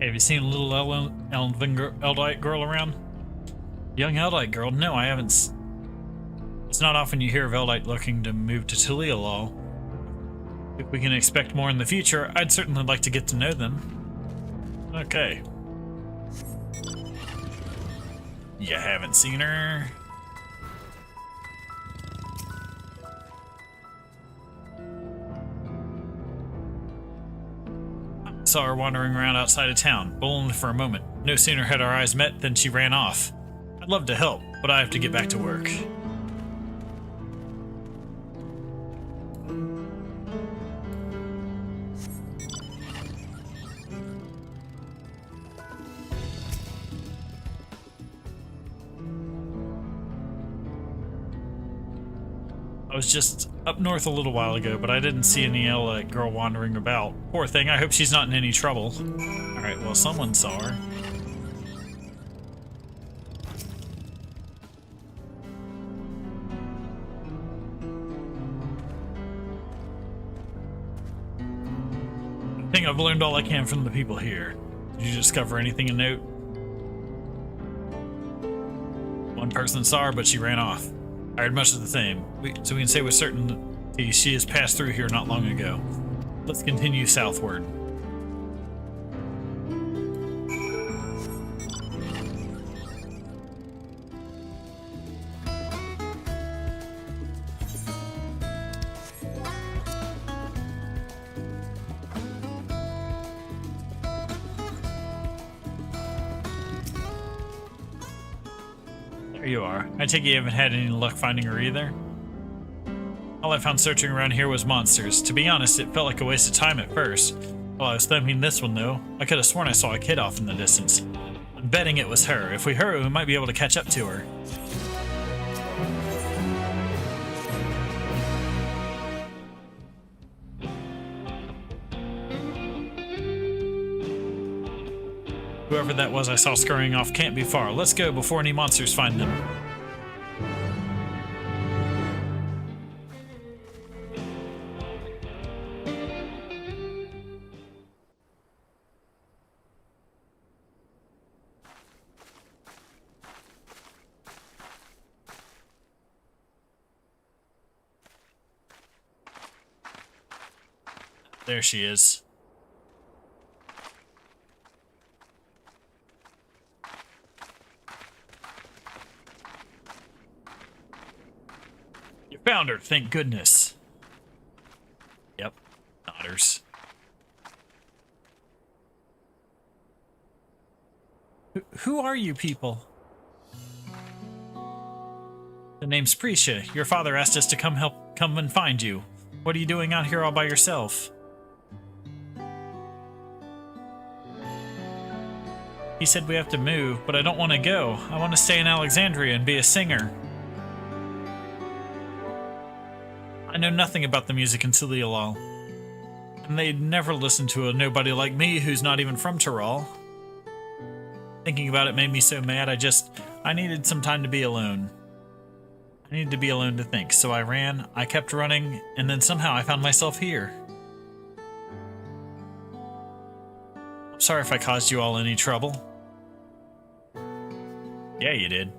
Have you seen a little Eldite girl around? Young Eldite girl? No, I haven't. It's not often you hear of Eldite looking to move to Talilal. If we can expect more in the future, I'd certainly like to get to know them. Okay. You haven't seen her? saw her wandering around outside of town, but only for a moment. No sooner had our eyes met than she ran off. I'd love to help, but I have to get back to work. I was just up north a little while ago, but I didn't see any girl wandering about. Poor thing, I hope she's not in any trouble. Alright, well, someone saw her. I think I've learned all I can from the people here. Did you discover anything of note? One person saw her, but she ran off. I heard much of the same, so we can say with certainty she has passed through here not long ago. Let's continue southward. There you are. I take it you haven't had any luck finding her either? All I found searching around here was monsters. To be honest, it felt like a waste of time at first. While I was thumping this one, though, I could have sworn I saw a kid off in the distance. I'm betting it was her. If we hurry, we might be able to catch up to her. Whoever that was I saw scurrying off can't be far. Let's go before any monsters find them. There she is. You found her, thank goodness. Yep, otters. Who are you people? The name's Prisha. Your father asked us to come and find you. What are you doing out here all by yourself? He said we have to move, but I don't want to go. I want to stay in Alexandria and be a singer. I know nothing about the music in Ciliolal, and they'd never listen to a nobody like me who's not even from Tyrol. Thinking about it made me so mad, I needed some time to be alone. I needed to be alone to think, so I ran, I kept running, and then somehow I found myself here. I'm sorry if I caused you all any trouble. Yeah, you did.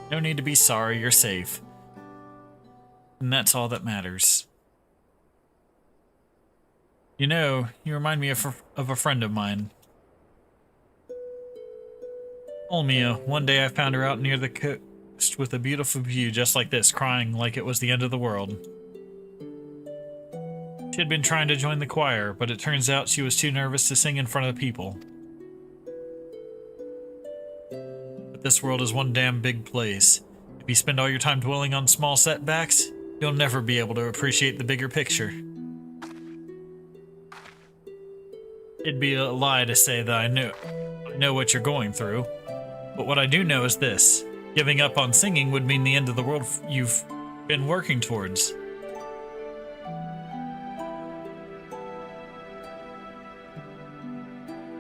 No need to be sorry, you're safe. And that's all that matters. You know, you remind me of a friend of mine. Olmia, one day I found her out near the coast with a beautiful view just like this, crying like it was the end of the world. She had been trying to join the choir, but it turns out she was too nervous to sing in front of people. But this world is one damn big place. If you spend all your time dwelling on small setbacks, you'll never be able to appreciate the bigger picture. It'd be a lie to say that I know what you're going through, but what I do know is this. Giving up on singing would mean the end of the world you've been working towards.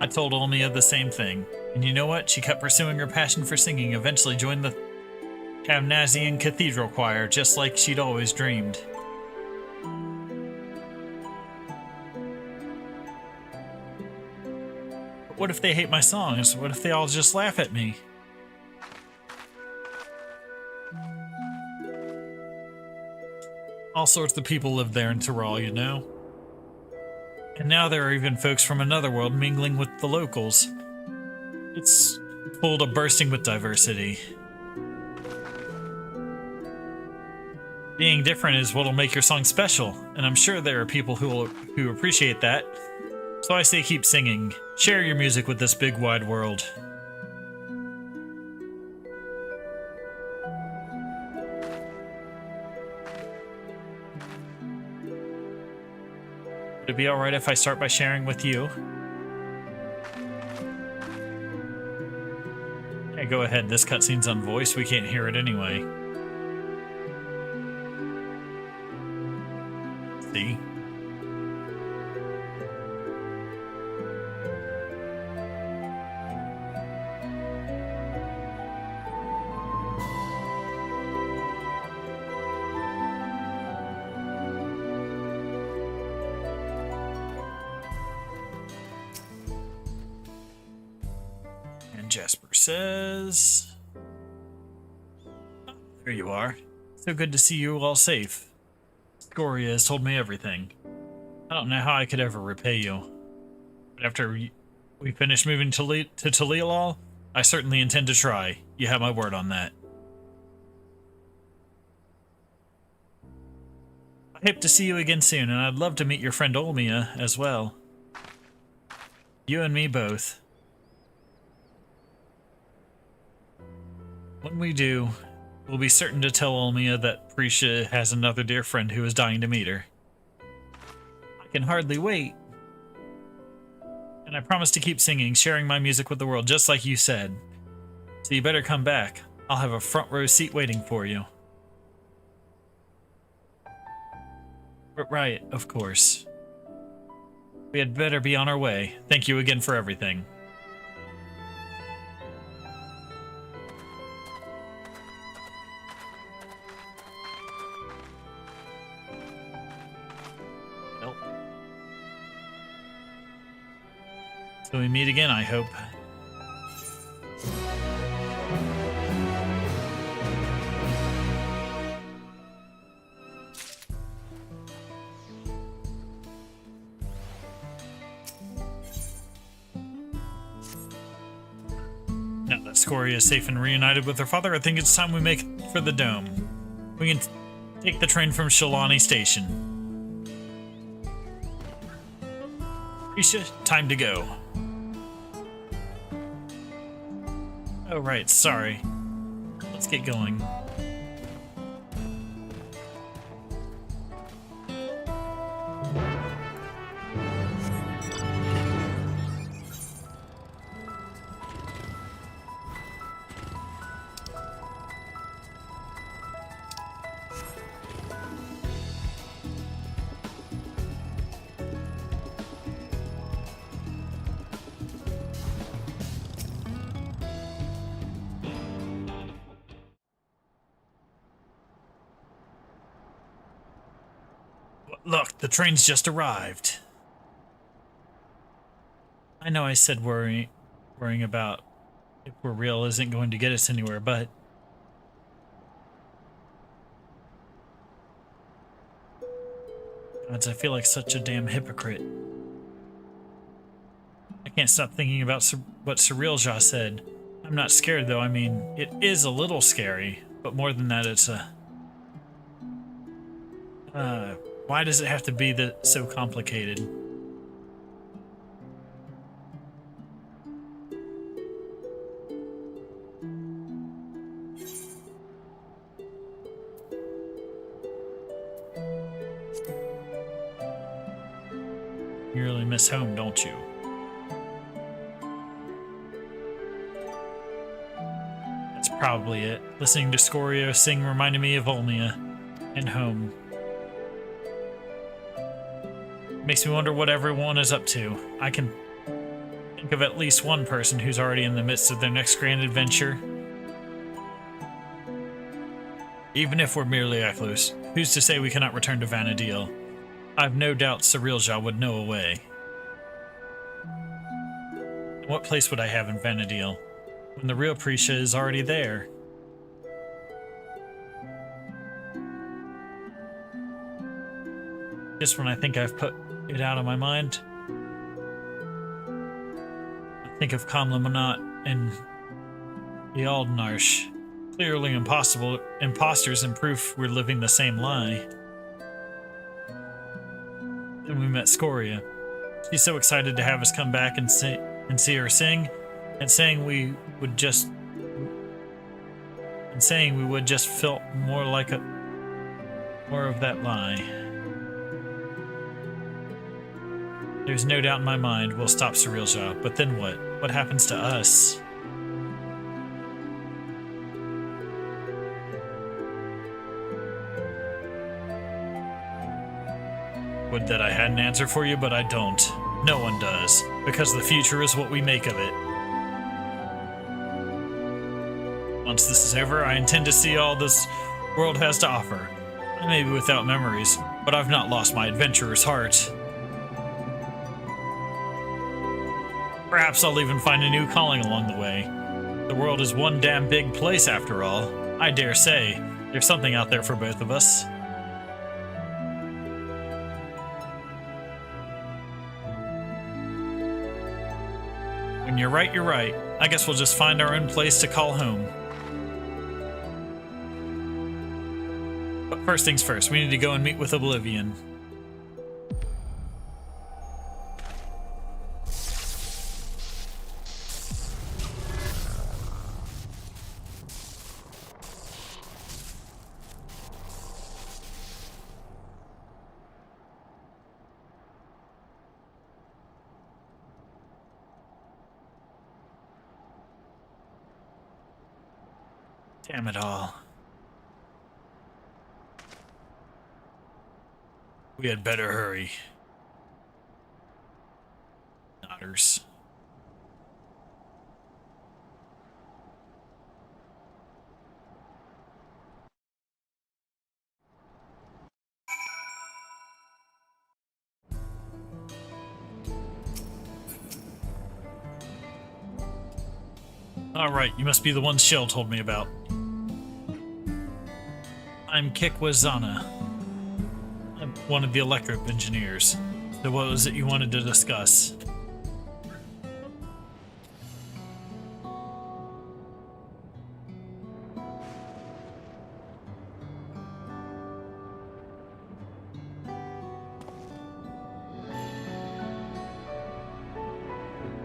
I told Olmia the same thing, and you know what? She kept pursuing her passion for singing, eventually joined the Camnazian Cathedral Choir, just like she'd always dreamed. But what if they hate my songs? What if they all just laugh at me? All sorts of people live there in Tyrol, you know? And now there are even folks from another world mingling with the locals. It's full to bursting with diversity. Being different is what'll make your song special, and I'm sure there are people who appreciate that. So I say keep singing. Share your music with this big wide world. Would it be alright if I start by sharing with you? Hey, go ahead. This cutscene's on voice. We can't hear it anyway. See? Jasper says... Oh, there you are. So good to see you all safe. Scoria has told me everything. I don't know how I could ever repay you. But after we finish moving to Talilal, I certainly intend to try. You have my word on that. I hope to see you again soon, and I'd love to meet your friend Olmia as well. You and me both. When we do, we'll be certain to tell Olmia that Prisha has another dear friend who is dying to meet her. I can hardly wait. And I promise to keep singing, sharing my music with the world, just like you said. So you better come back. I'll have a front row seat waiting for you. Right, of course. We had better be on our way. Thank you again for everything. So we meet again, I hope. Now that Scoria is safe and reunited with her father, I think it's time we make for the dome. We can take the train from Shalani Station. Prisha, time to go. Oh, right, sorry. Let's get going. Look, the train's just arrived. I know I said worrying about if we're real isn't going to get us anywhere, but... Gods, I feel like such a damn hypocrite. I can't stop thinking about what Surreal said. I'm not scared, though. I mean, it is a little scary, but more than that, it's a... why does it have to be so complicated? You really miss home, don't you? That's probably it. Listening to Scoria sing reminded me of Olmia and home. Makes me wonder what everyone is up to. I can think of at least one person who's already in the midst of their next grand adventure. Even if we're merely Echoes, who's to say we cannot return to Vana'diel? I've no doubt Cirilja would know a way. And what place would I have in Vana'diel when the real Prisha is already there? Just when I think I've put it out of my mind, I think of Kamla Manat and Ealdnarsh, Clearly impossible imposters and proof we're living the same lie. Then we met Scoria. She's so excited to have us come back and see her sing, and saying we would just felt more of that lie. There's no doubt in my mind we'll stop Cirilja, but then what? What happens to us? Would that I had an answer for you, but I don't. No one does, because the future is what we make of it. Once this is over, I intend to see all this world has to offer. I may be without memories, but I've not lost my adventurer's heart. Perhaps I'll even find a new calling along the way. The world is one damn big place after all. I dare say, there's something out there for both of us. When you're right, you're right. I guess we'll just find our own place to call home. But first things first, we need to go and meet with Oblivion. Damn it all. We had better hurry. Nodders. Alright, you must be the one Shell told me about. I'm Kikwazana. I'm one of the electric engineers. So what was it you wanted to discuss?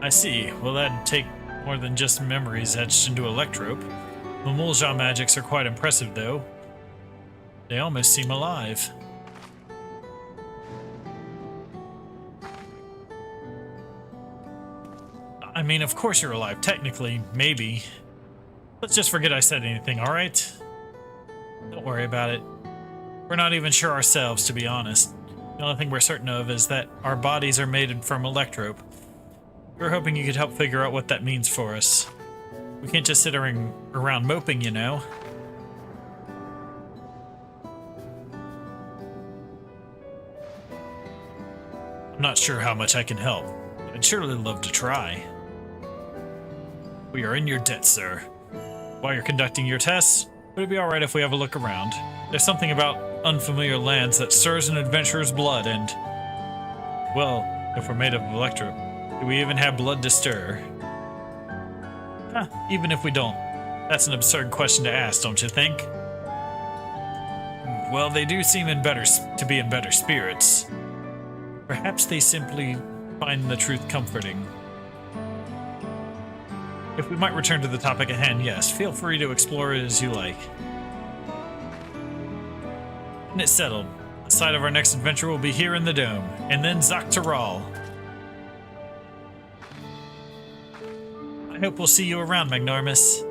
I see. Well, that'd take more than just memories etched into electrope. The Mulja magics are quite impressive, though. They almost seem alive. I mean, of course you're alive, technically, maybe. Let's just forget I said anything, alright? Don't worry about it. We're not even sure ourselves, to be honest. The only thing we're certain of is that our bodies are made from electrope. We were hoping you could help figure out what that means for us. We can't just sit around moping, you know. I'm not sure how much I can help. I'd surely love to try. We are in your debt, sir. While you're conducting your tests, would it be alright if we have a look around? There's something about unfamiliar lands that stirs an adventurer's blood and... well, if we're made of electrope, do we even have blood to stir? Even if we don't. That's an absurd question to ask, don't you think? Well, they do seem to be in better spirits. Perhaps they simply find the truth comforting. If we might return to the topic at hand, yes, feel free to explore it as you like. And it's settled. The site of our next adventure will be here in the Dome, and then Zaktaral. I hope we'll see you around, Magnormus.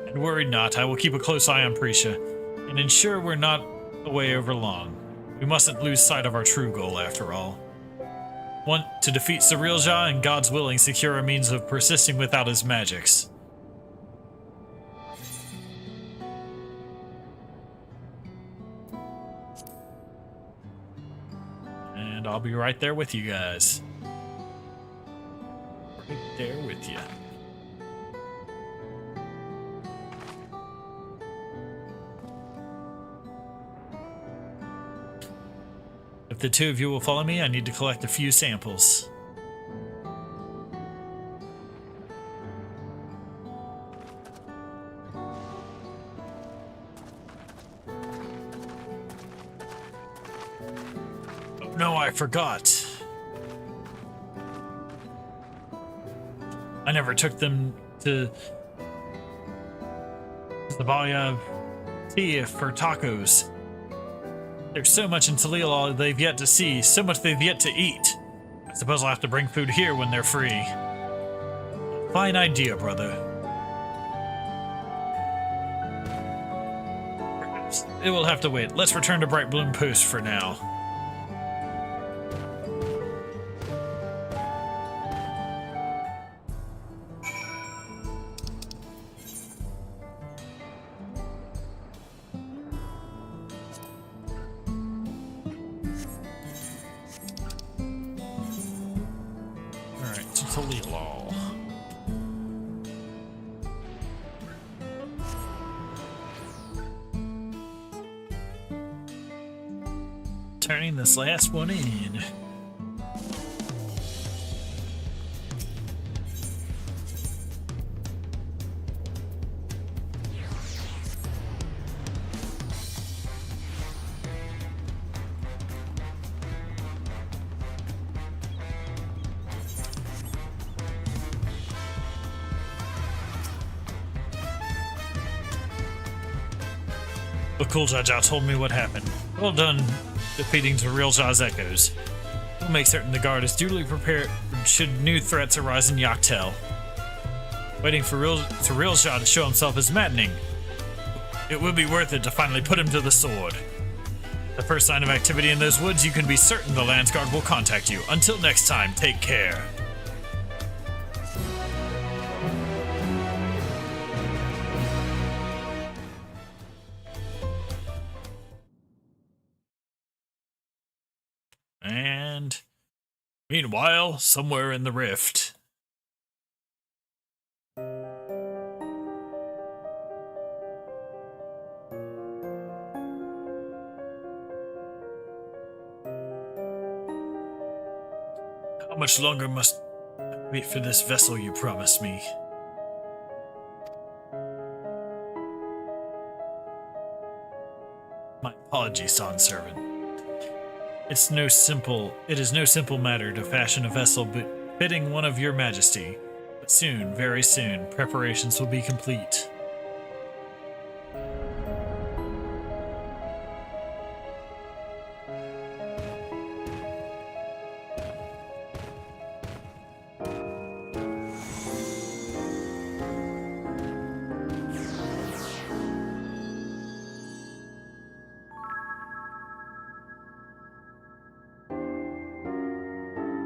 And worry not, I will keep a close eye on Prisha, and ensure we're not away over long. We mustn't lose sight of our true goal, after all. Want to defeat Cirilja and, God's willing, secure a means of persisting without his magics. And I'll be right there with you guys. Right there with you. If the two of you will follow me, I need to collect a few samples. no, I forgot. I never took them to the Baya Tia for tacos. There's so much in Talila they've yet to see, so much they've yet to eat. I suppose I'll have to bring food here when they're free. Fine idea, brother. Perhaps it will have to wait. Let's return to Bright Bloom Post for now. Turning this last one in. The Cool Jaja told me what happened. Well done defeating Zarilja's echoes. We'll make certain the guard is duly prepared should new threats arise in Yaktel. Waiting for Zarilja to show himself is maddening. It would be worth it to finally put him to the sword. The first sign of activity in those woods, you can be certain the Landsguard will contact you. Until next time, take care. And meanwhile, somewhere in the rift. How much longer must I wait for this vessel you promised me? My apologies, Son Servant. It is no simple matter to fashion a vessel befitting one of your majesty. But soon, very soon, preparations will be complete.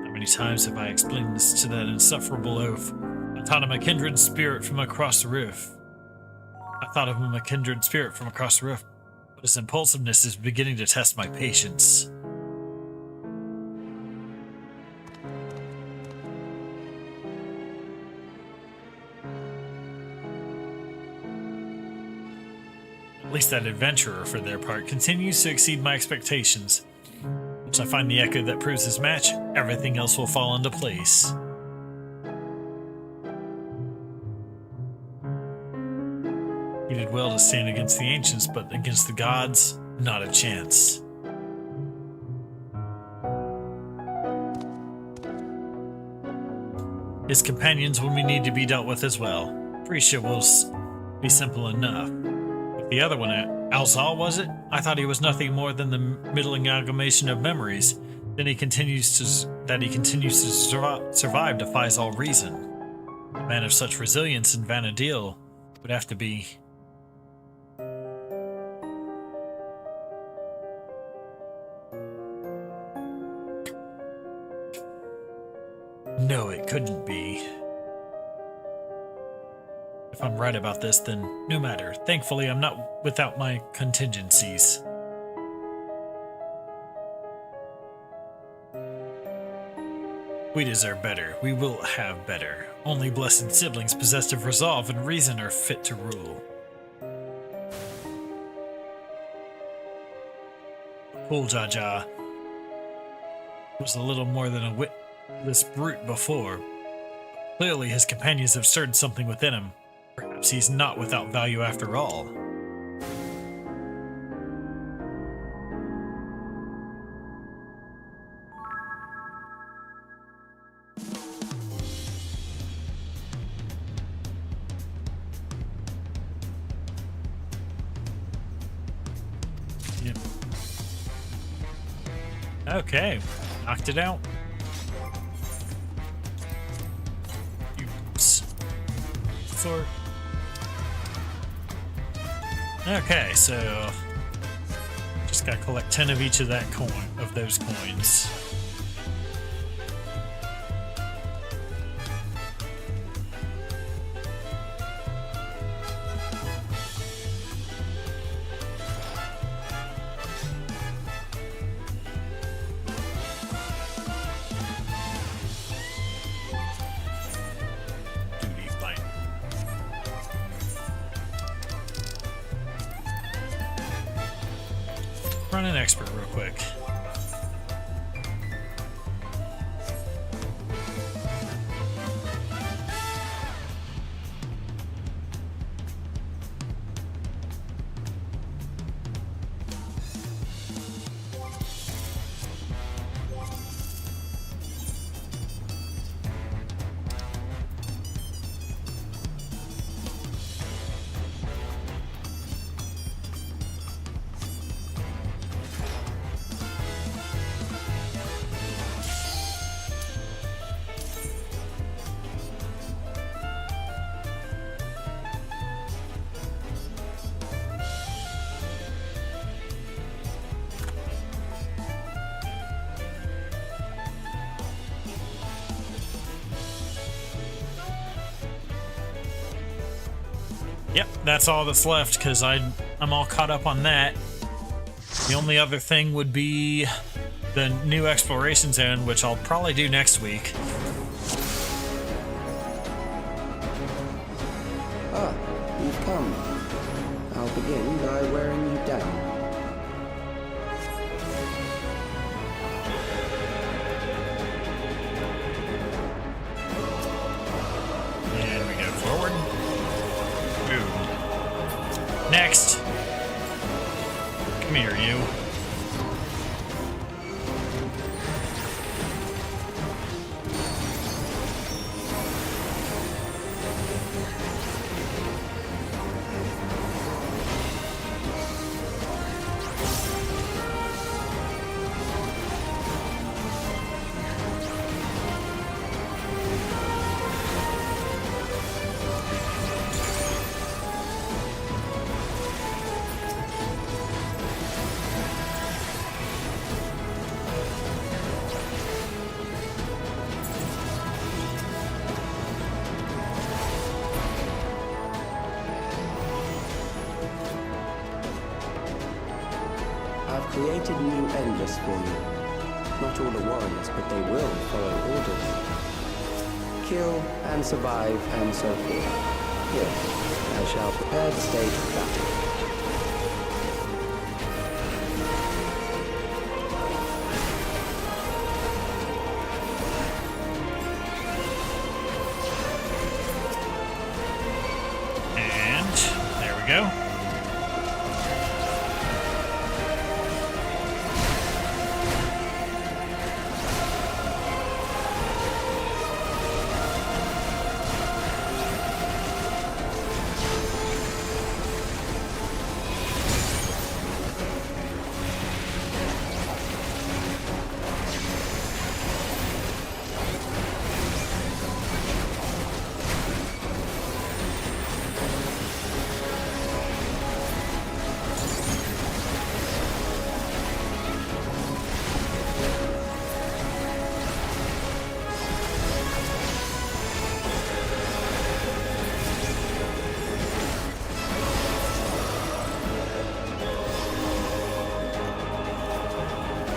How many times have I explained this to that insufferable oaf? I thought of a kindred spirit from across the roof. But his impulsiveness is beginning to test my patience. At least that adventurer, for their part, continues to exceed my expectations. Once I find the echo that proves his match, everything else will fall into place. He did well to stand against the ancients, but against the gods, not a chance. His companions will need to be dealt with as well. Prisha will be simple enough. But the other one, Alzal, was it? I thought he was nothing more than the middling amalgamation of memories. Then he continues to survive defies all reason. A man of such resilience in Vanadil would have to be. No, it couldn't be. If I'm right about this, then no matter. Thankfully, I'm not without my contingencies. We deserve better. We will have better. Only blessed siblings possessed of resolve and reason are fit to rule. Cool Jaja was a little more than a witless brute before. Clearly, his companions have stirred something within him. Perhaps he's not without value after all. Okay, knocked it out. Sort. Okay, so just gotta collect 10 of each of those coins. Run an expert real quick. Yep, that's all that's left because I'm all caught up on that. The only other thing would be the new exploration zone, which I'll probably do next week. Ah, you've come. I'll begin by wearing you down. And we go forward. Next. Come here, you. Created new endless for you. Not all the warriors, but they will follow orders. Kill and survive and so forth. Yes, I shall prepare the stage for battle. And there we go.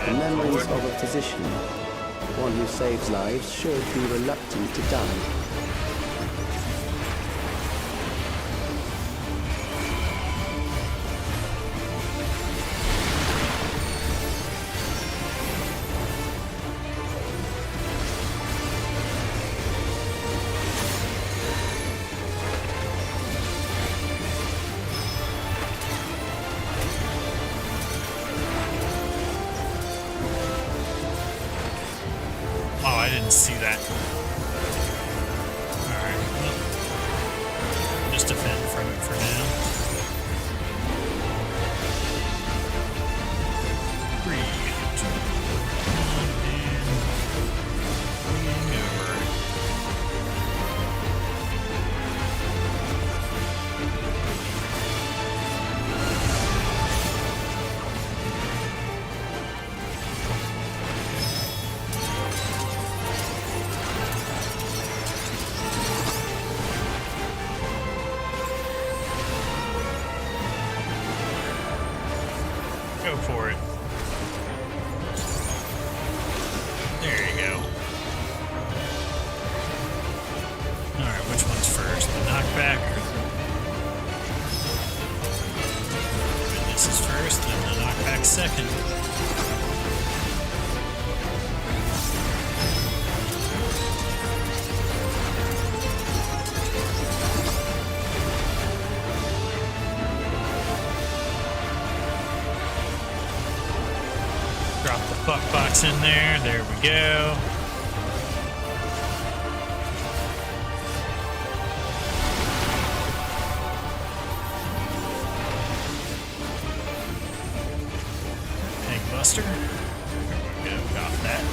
The memories of a physician. One who saves lives should be reluctant to die. Oh, I didn't see that. knockback. This is first, then the knockback second. Drop the fuck box in there. There we go. Egg buster. There we go. Got that.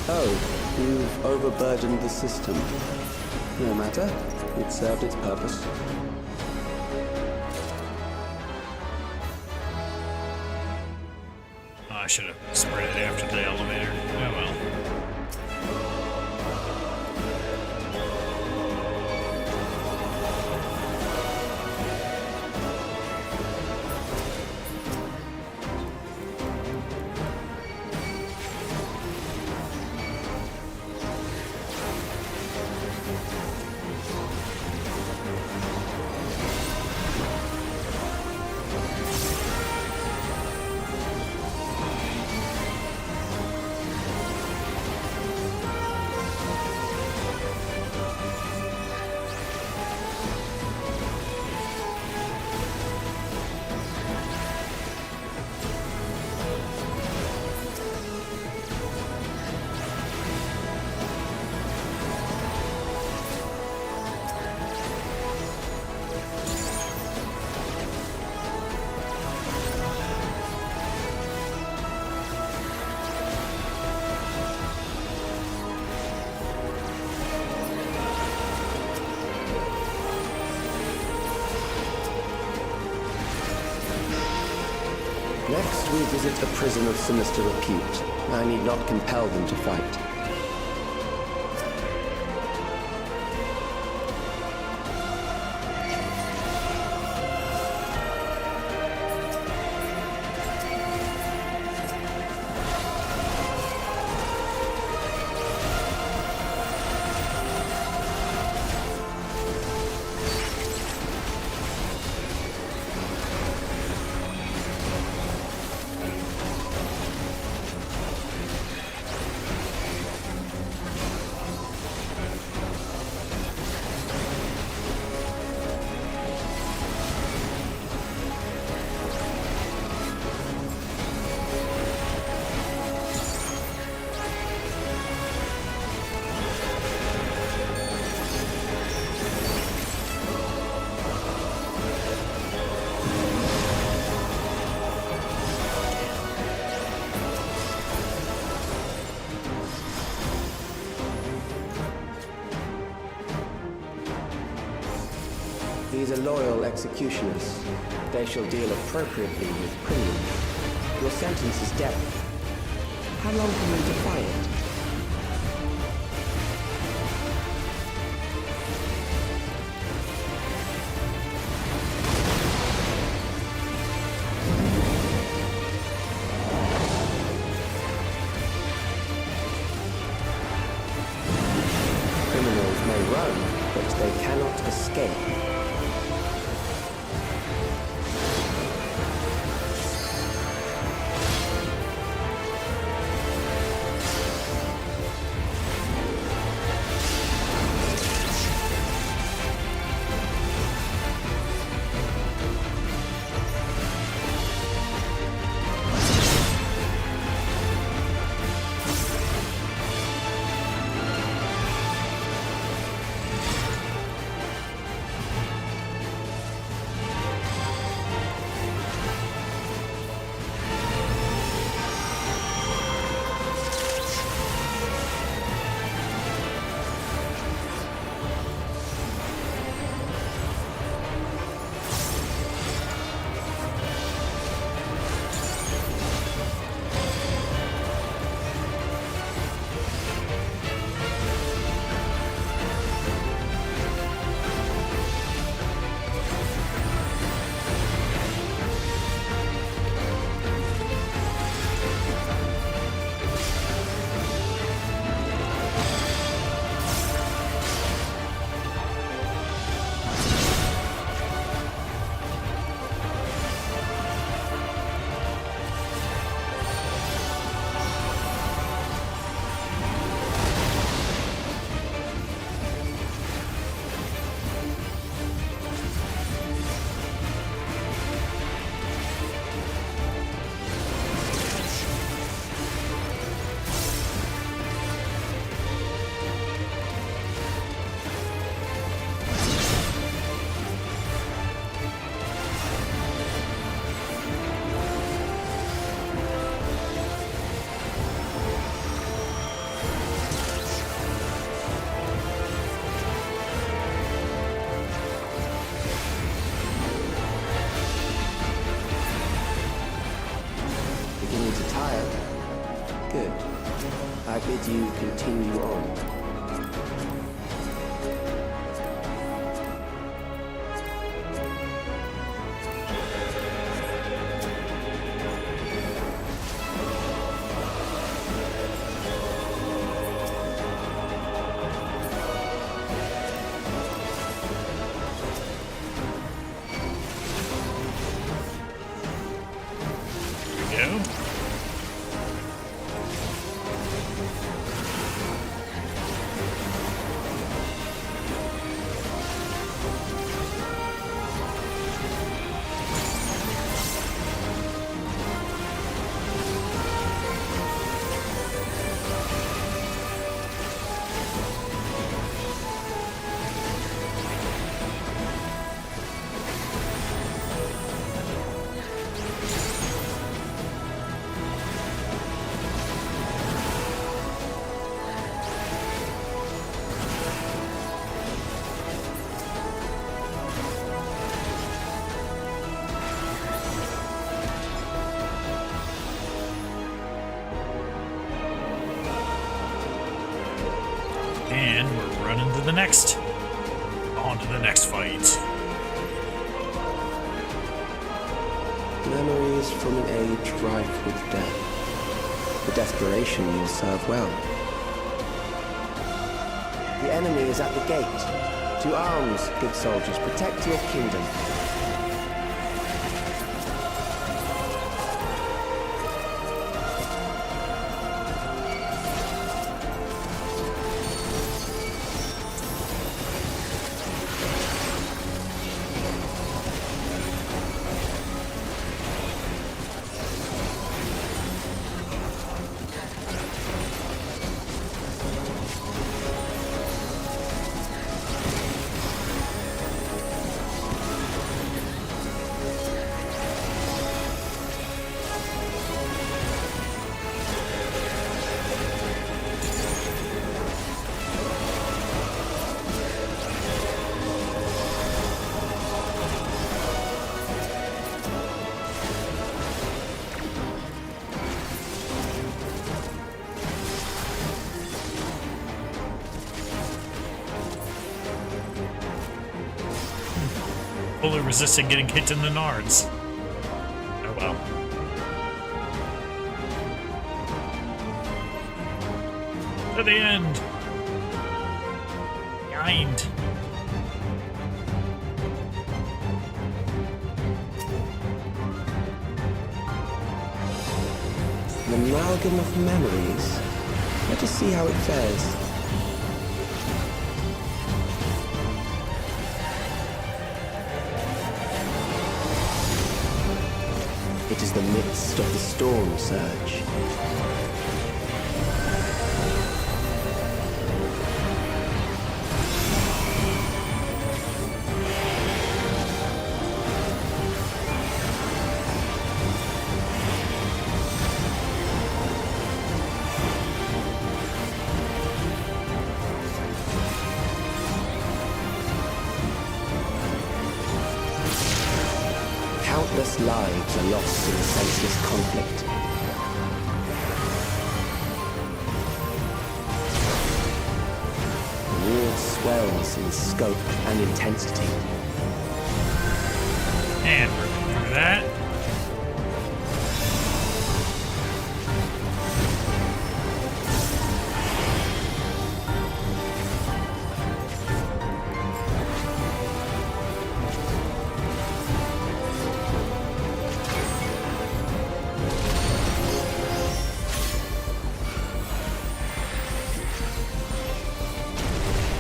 Oh, you've overburdened the system. No matter. It served its purpose. Oh, I should have sprayed it after the elevator. Oh well. Next, we visit a prison of sinister repute. I need not compel them to fight. These are loyal executioners. They shall deal appropriately with criminals. Your sentence is death. How long can you defy it? Criminals may run, but they cannot escape. Good. I bid you continue on. Go. And we're running to the next. On to the next fight. Memories from an age rife with death. The desperation will serve well. The enemy is at the gate. To arms, good soldiers, protect your kingdom. Fully resisting getting hit in the nards. Oh well. To the end. Behind. An amalgam of memories. Let us see how it fares. It is the midst of the storm surge. Countless lives are lost in the senseless conflict. The war swells in scope and intensity. And we're going through that.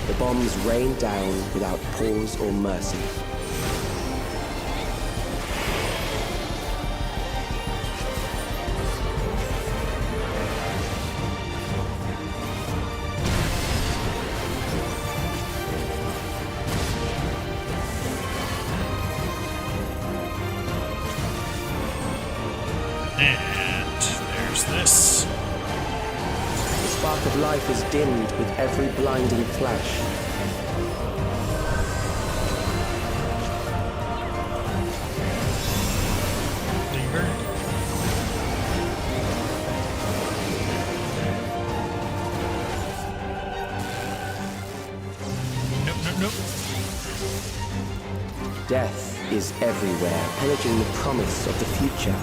The bombs rain down without pause or mercy. And there's this. The spark of life is dimmed with every blinding flash. Lever. Death is everywhere, pillaging the promise of the future.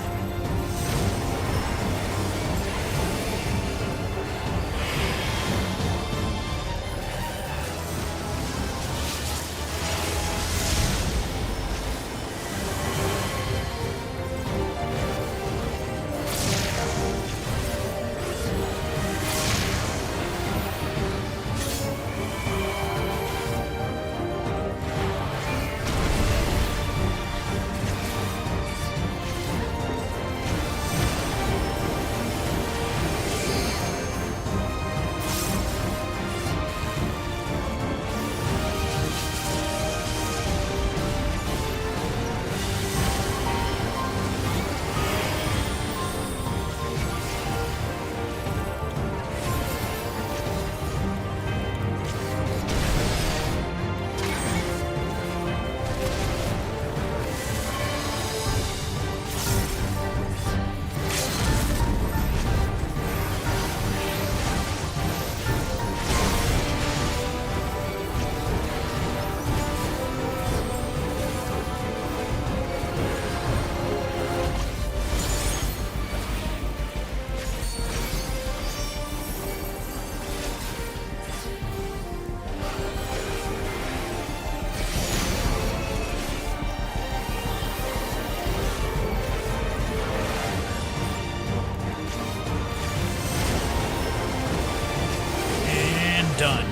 Done.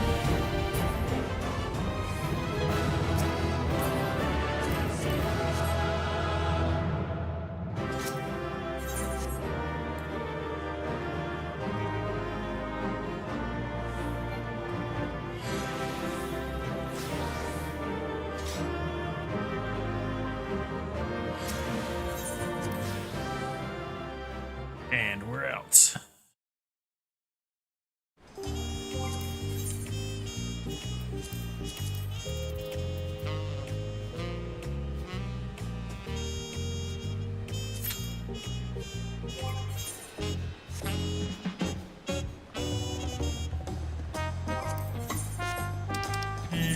And we're out.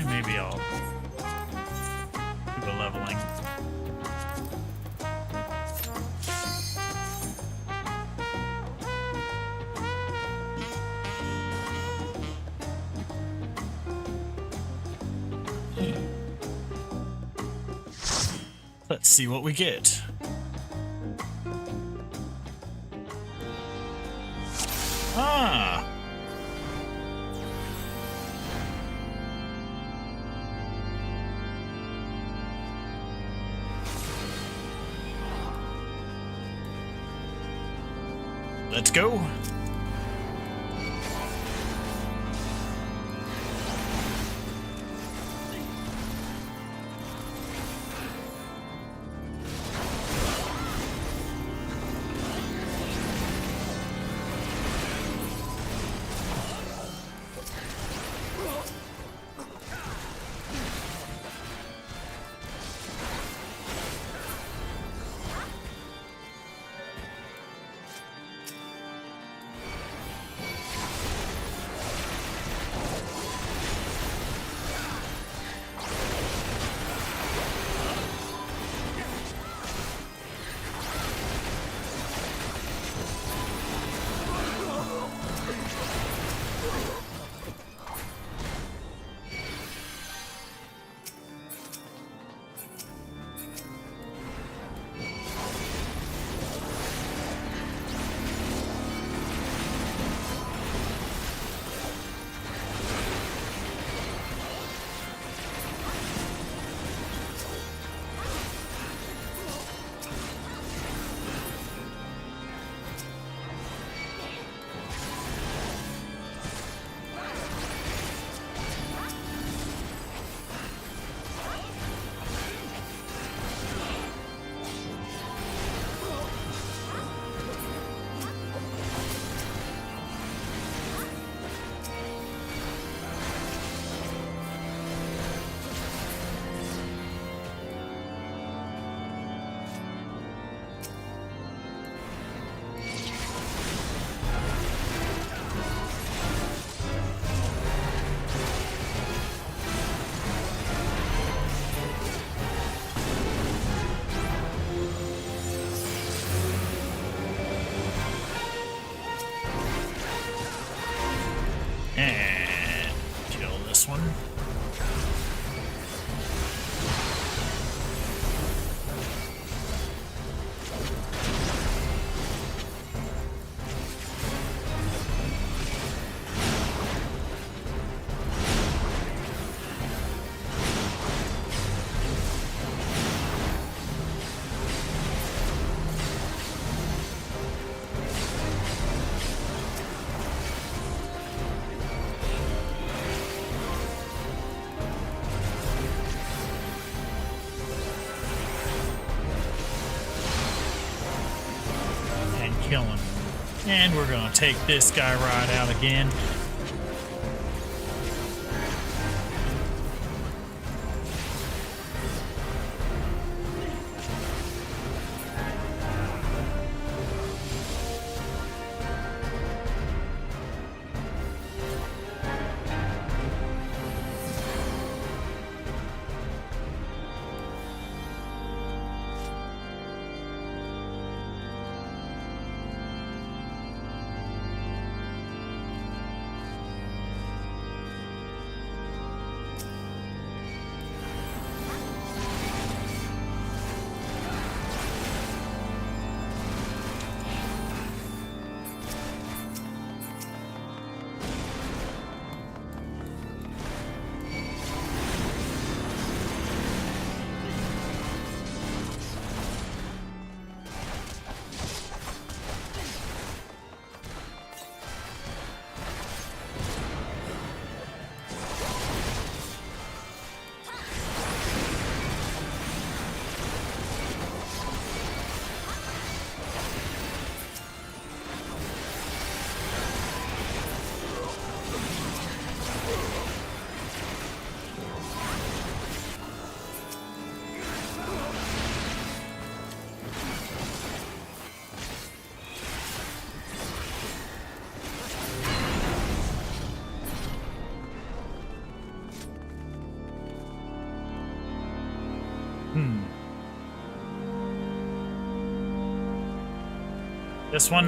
Maybe I'll do a leveling. Let's see what we get. Ah! Let's go. kill him. And we're gonna take this guy right out again.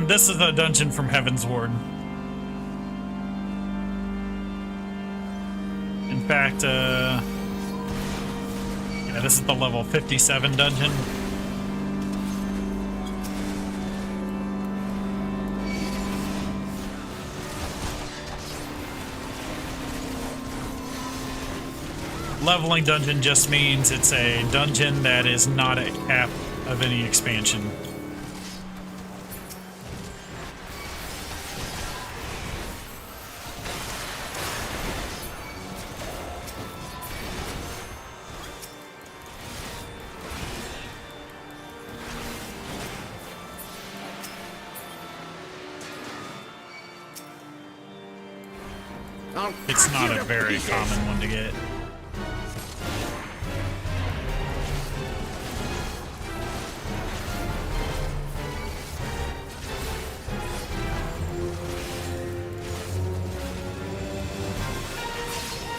This is the dungeon from Heaven's Ward. In fact, yeah, this is the level 57 dungeon. Leveling dungeon just means it's a dungeon that is not a cap of any expansion. It's not a very common one to get.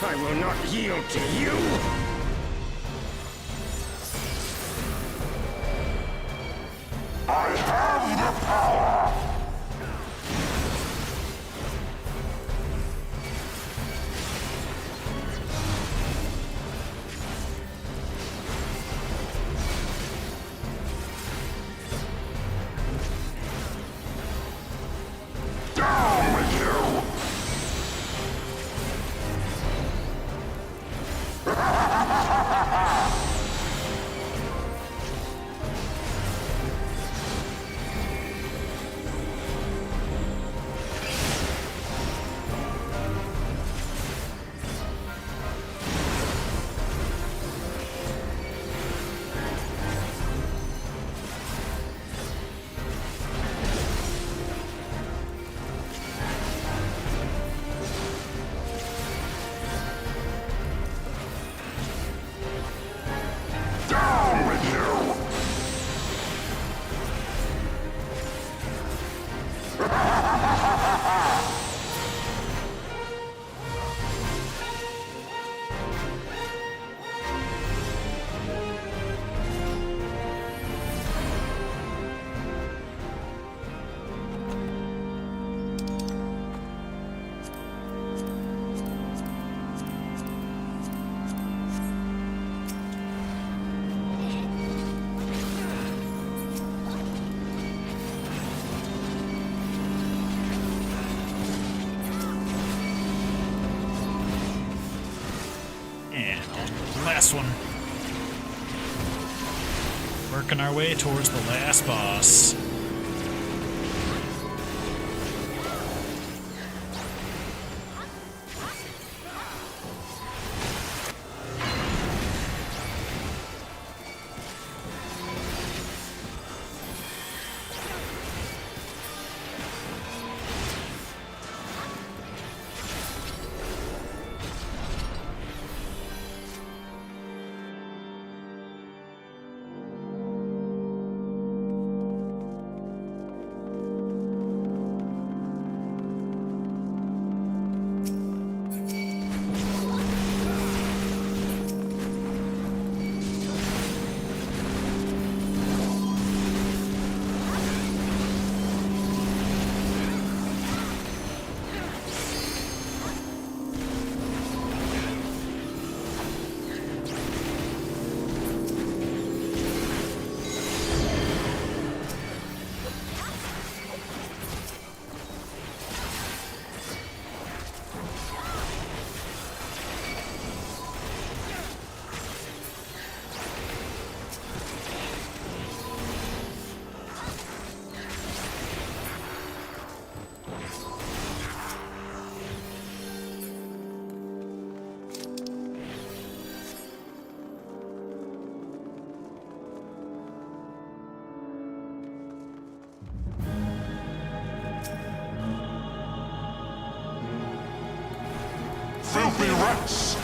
I will not yield to you! I have the power! Down with you! Down with you! And on to the last one. Working our way towards the last boss. filthy rats!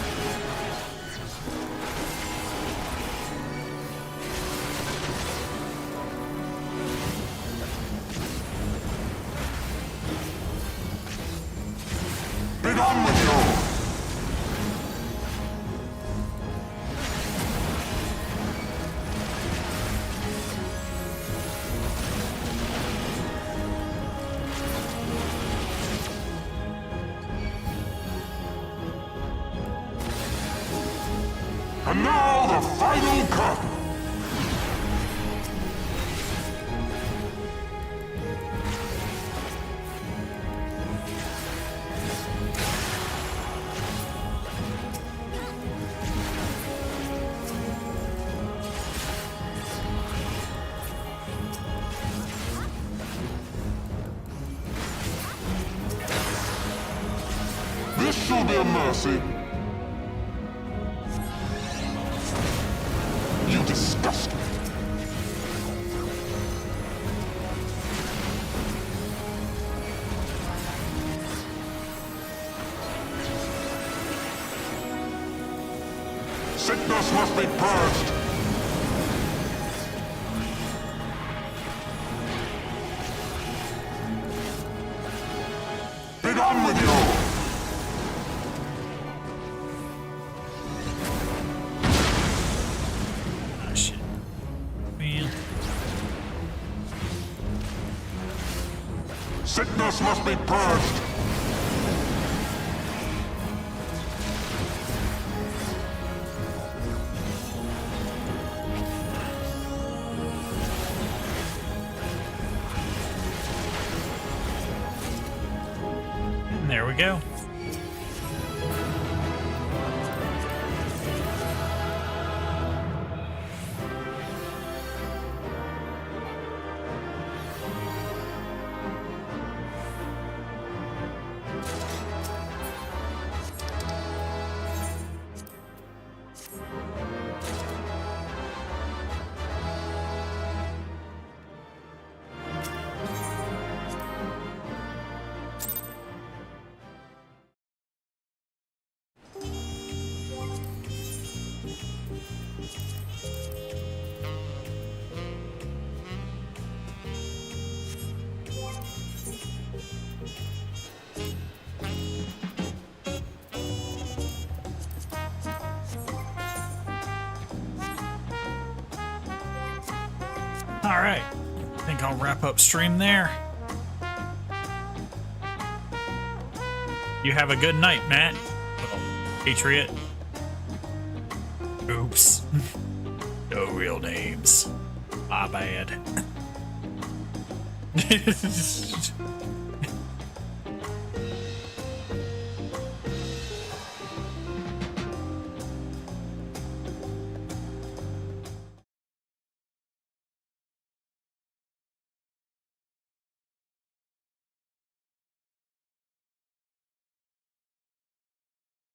Be gone with you! And now the final curtain! This shall be a mercy. You disgust me. Sickness must be purged. Be gone with you! Ah, shit. Man. Sickness must be purged. And there we go. All right, I think I'll wrap up stream there. You have a good night, Matt. Well, Patriot. Oops. No real names. My bad.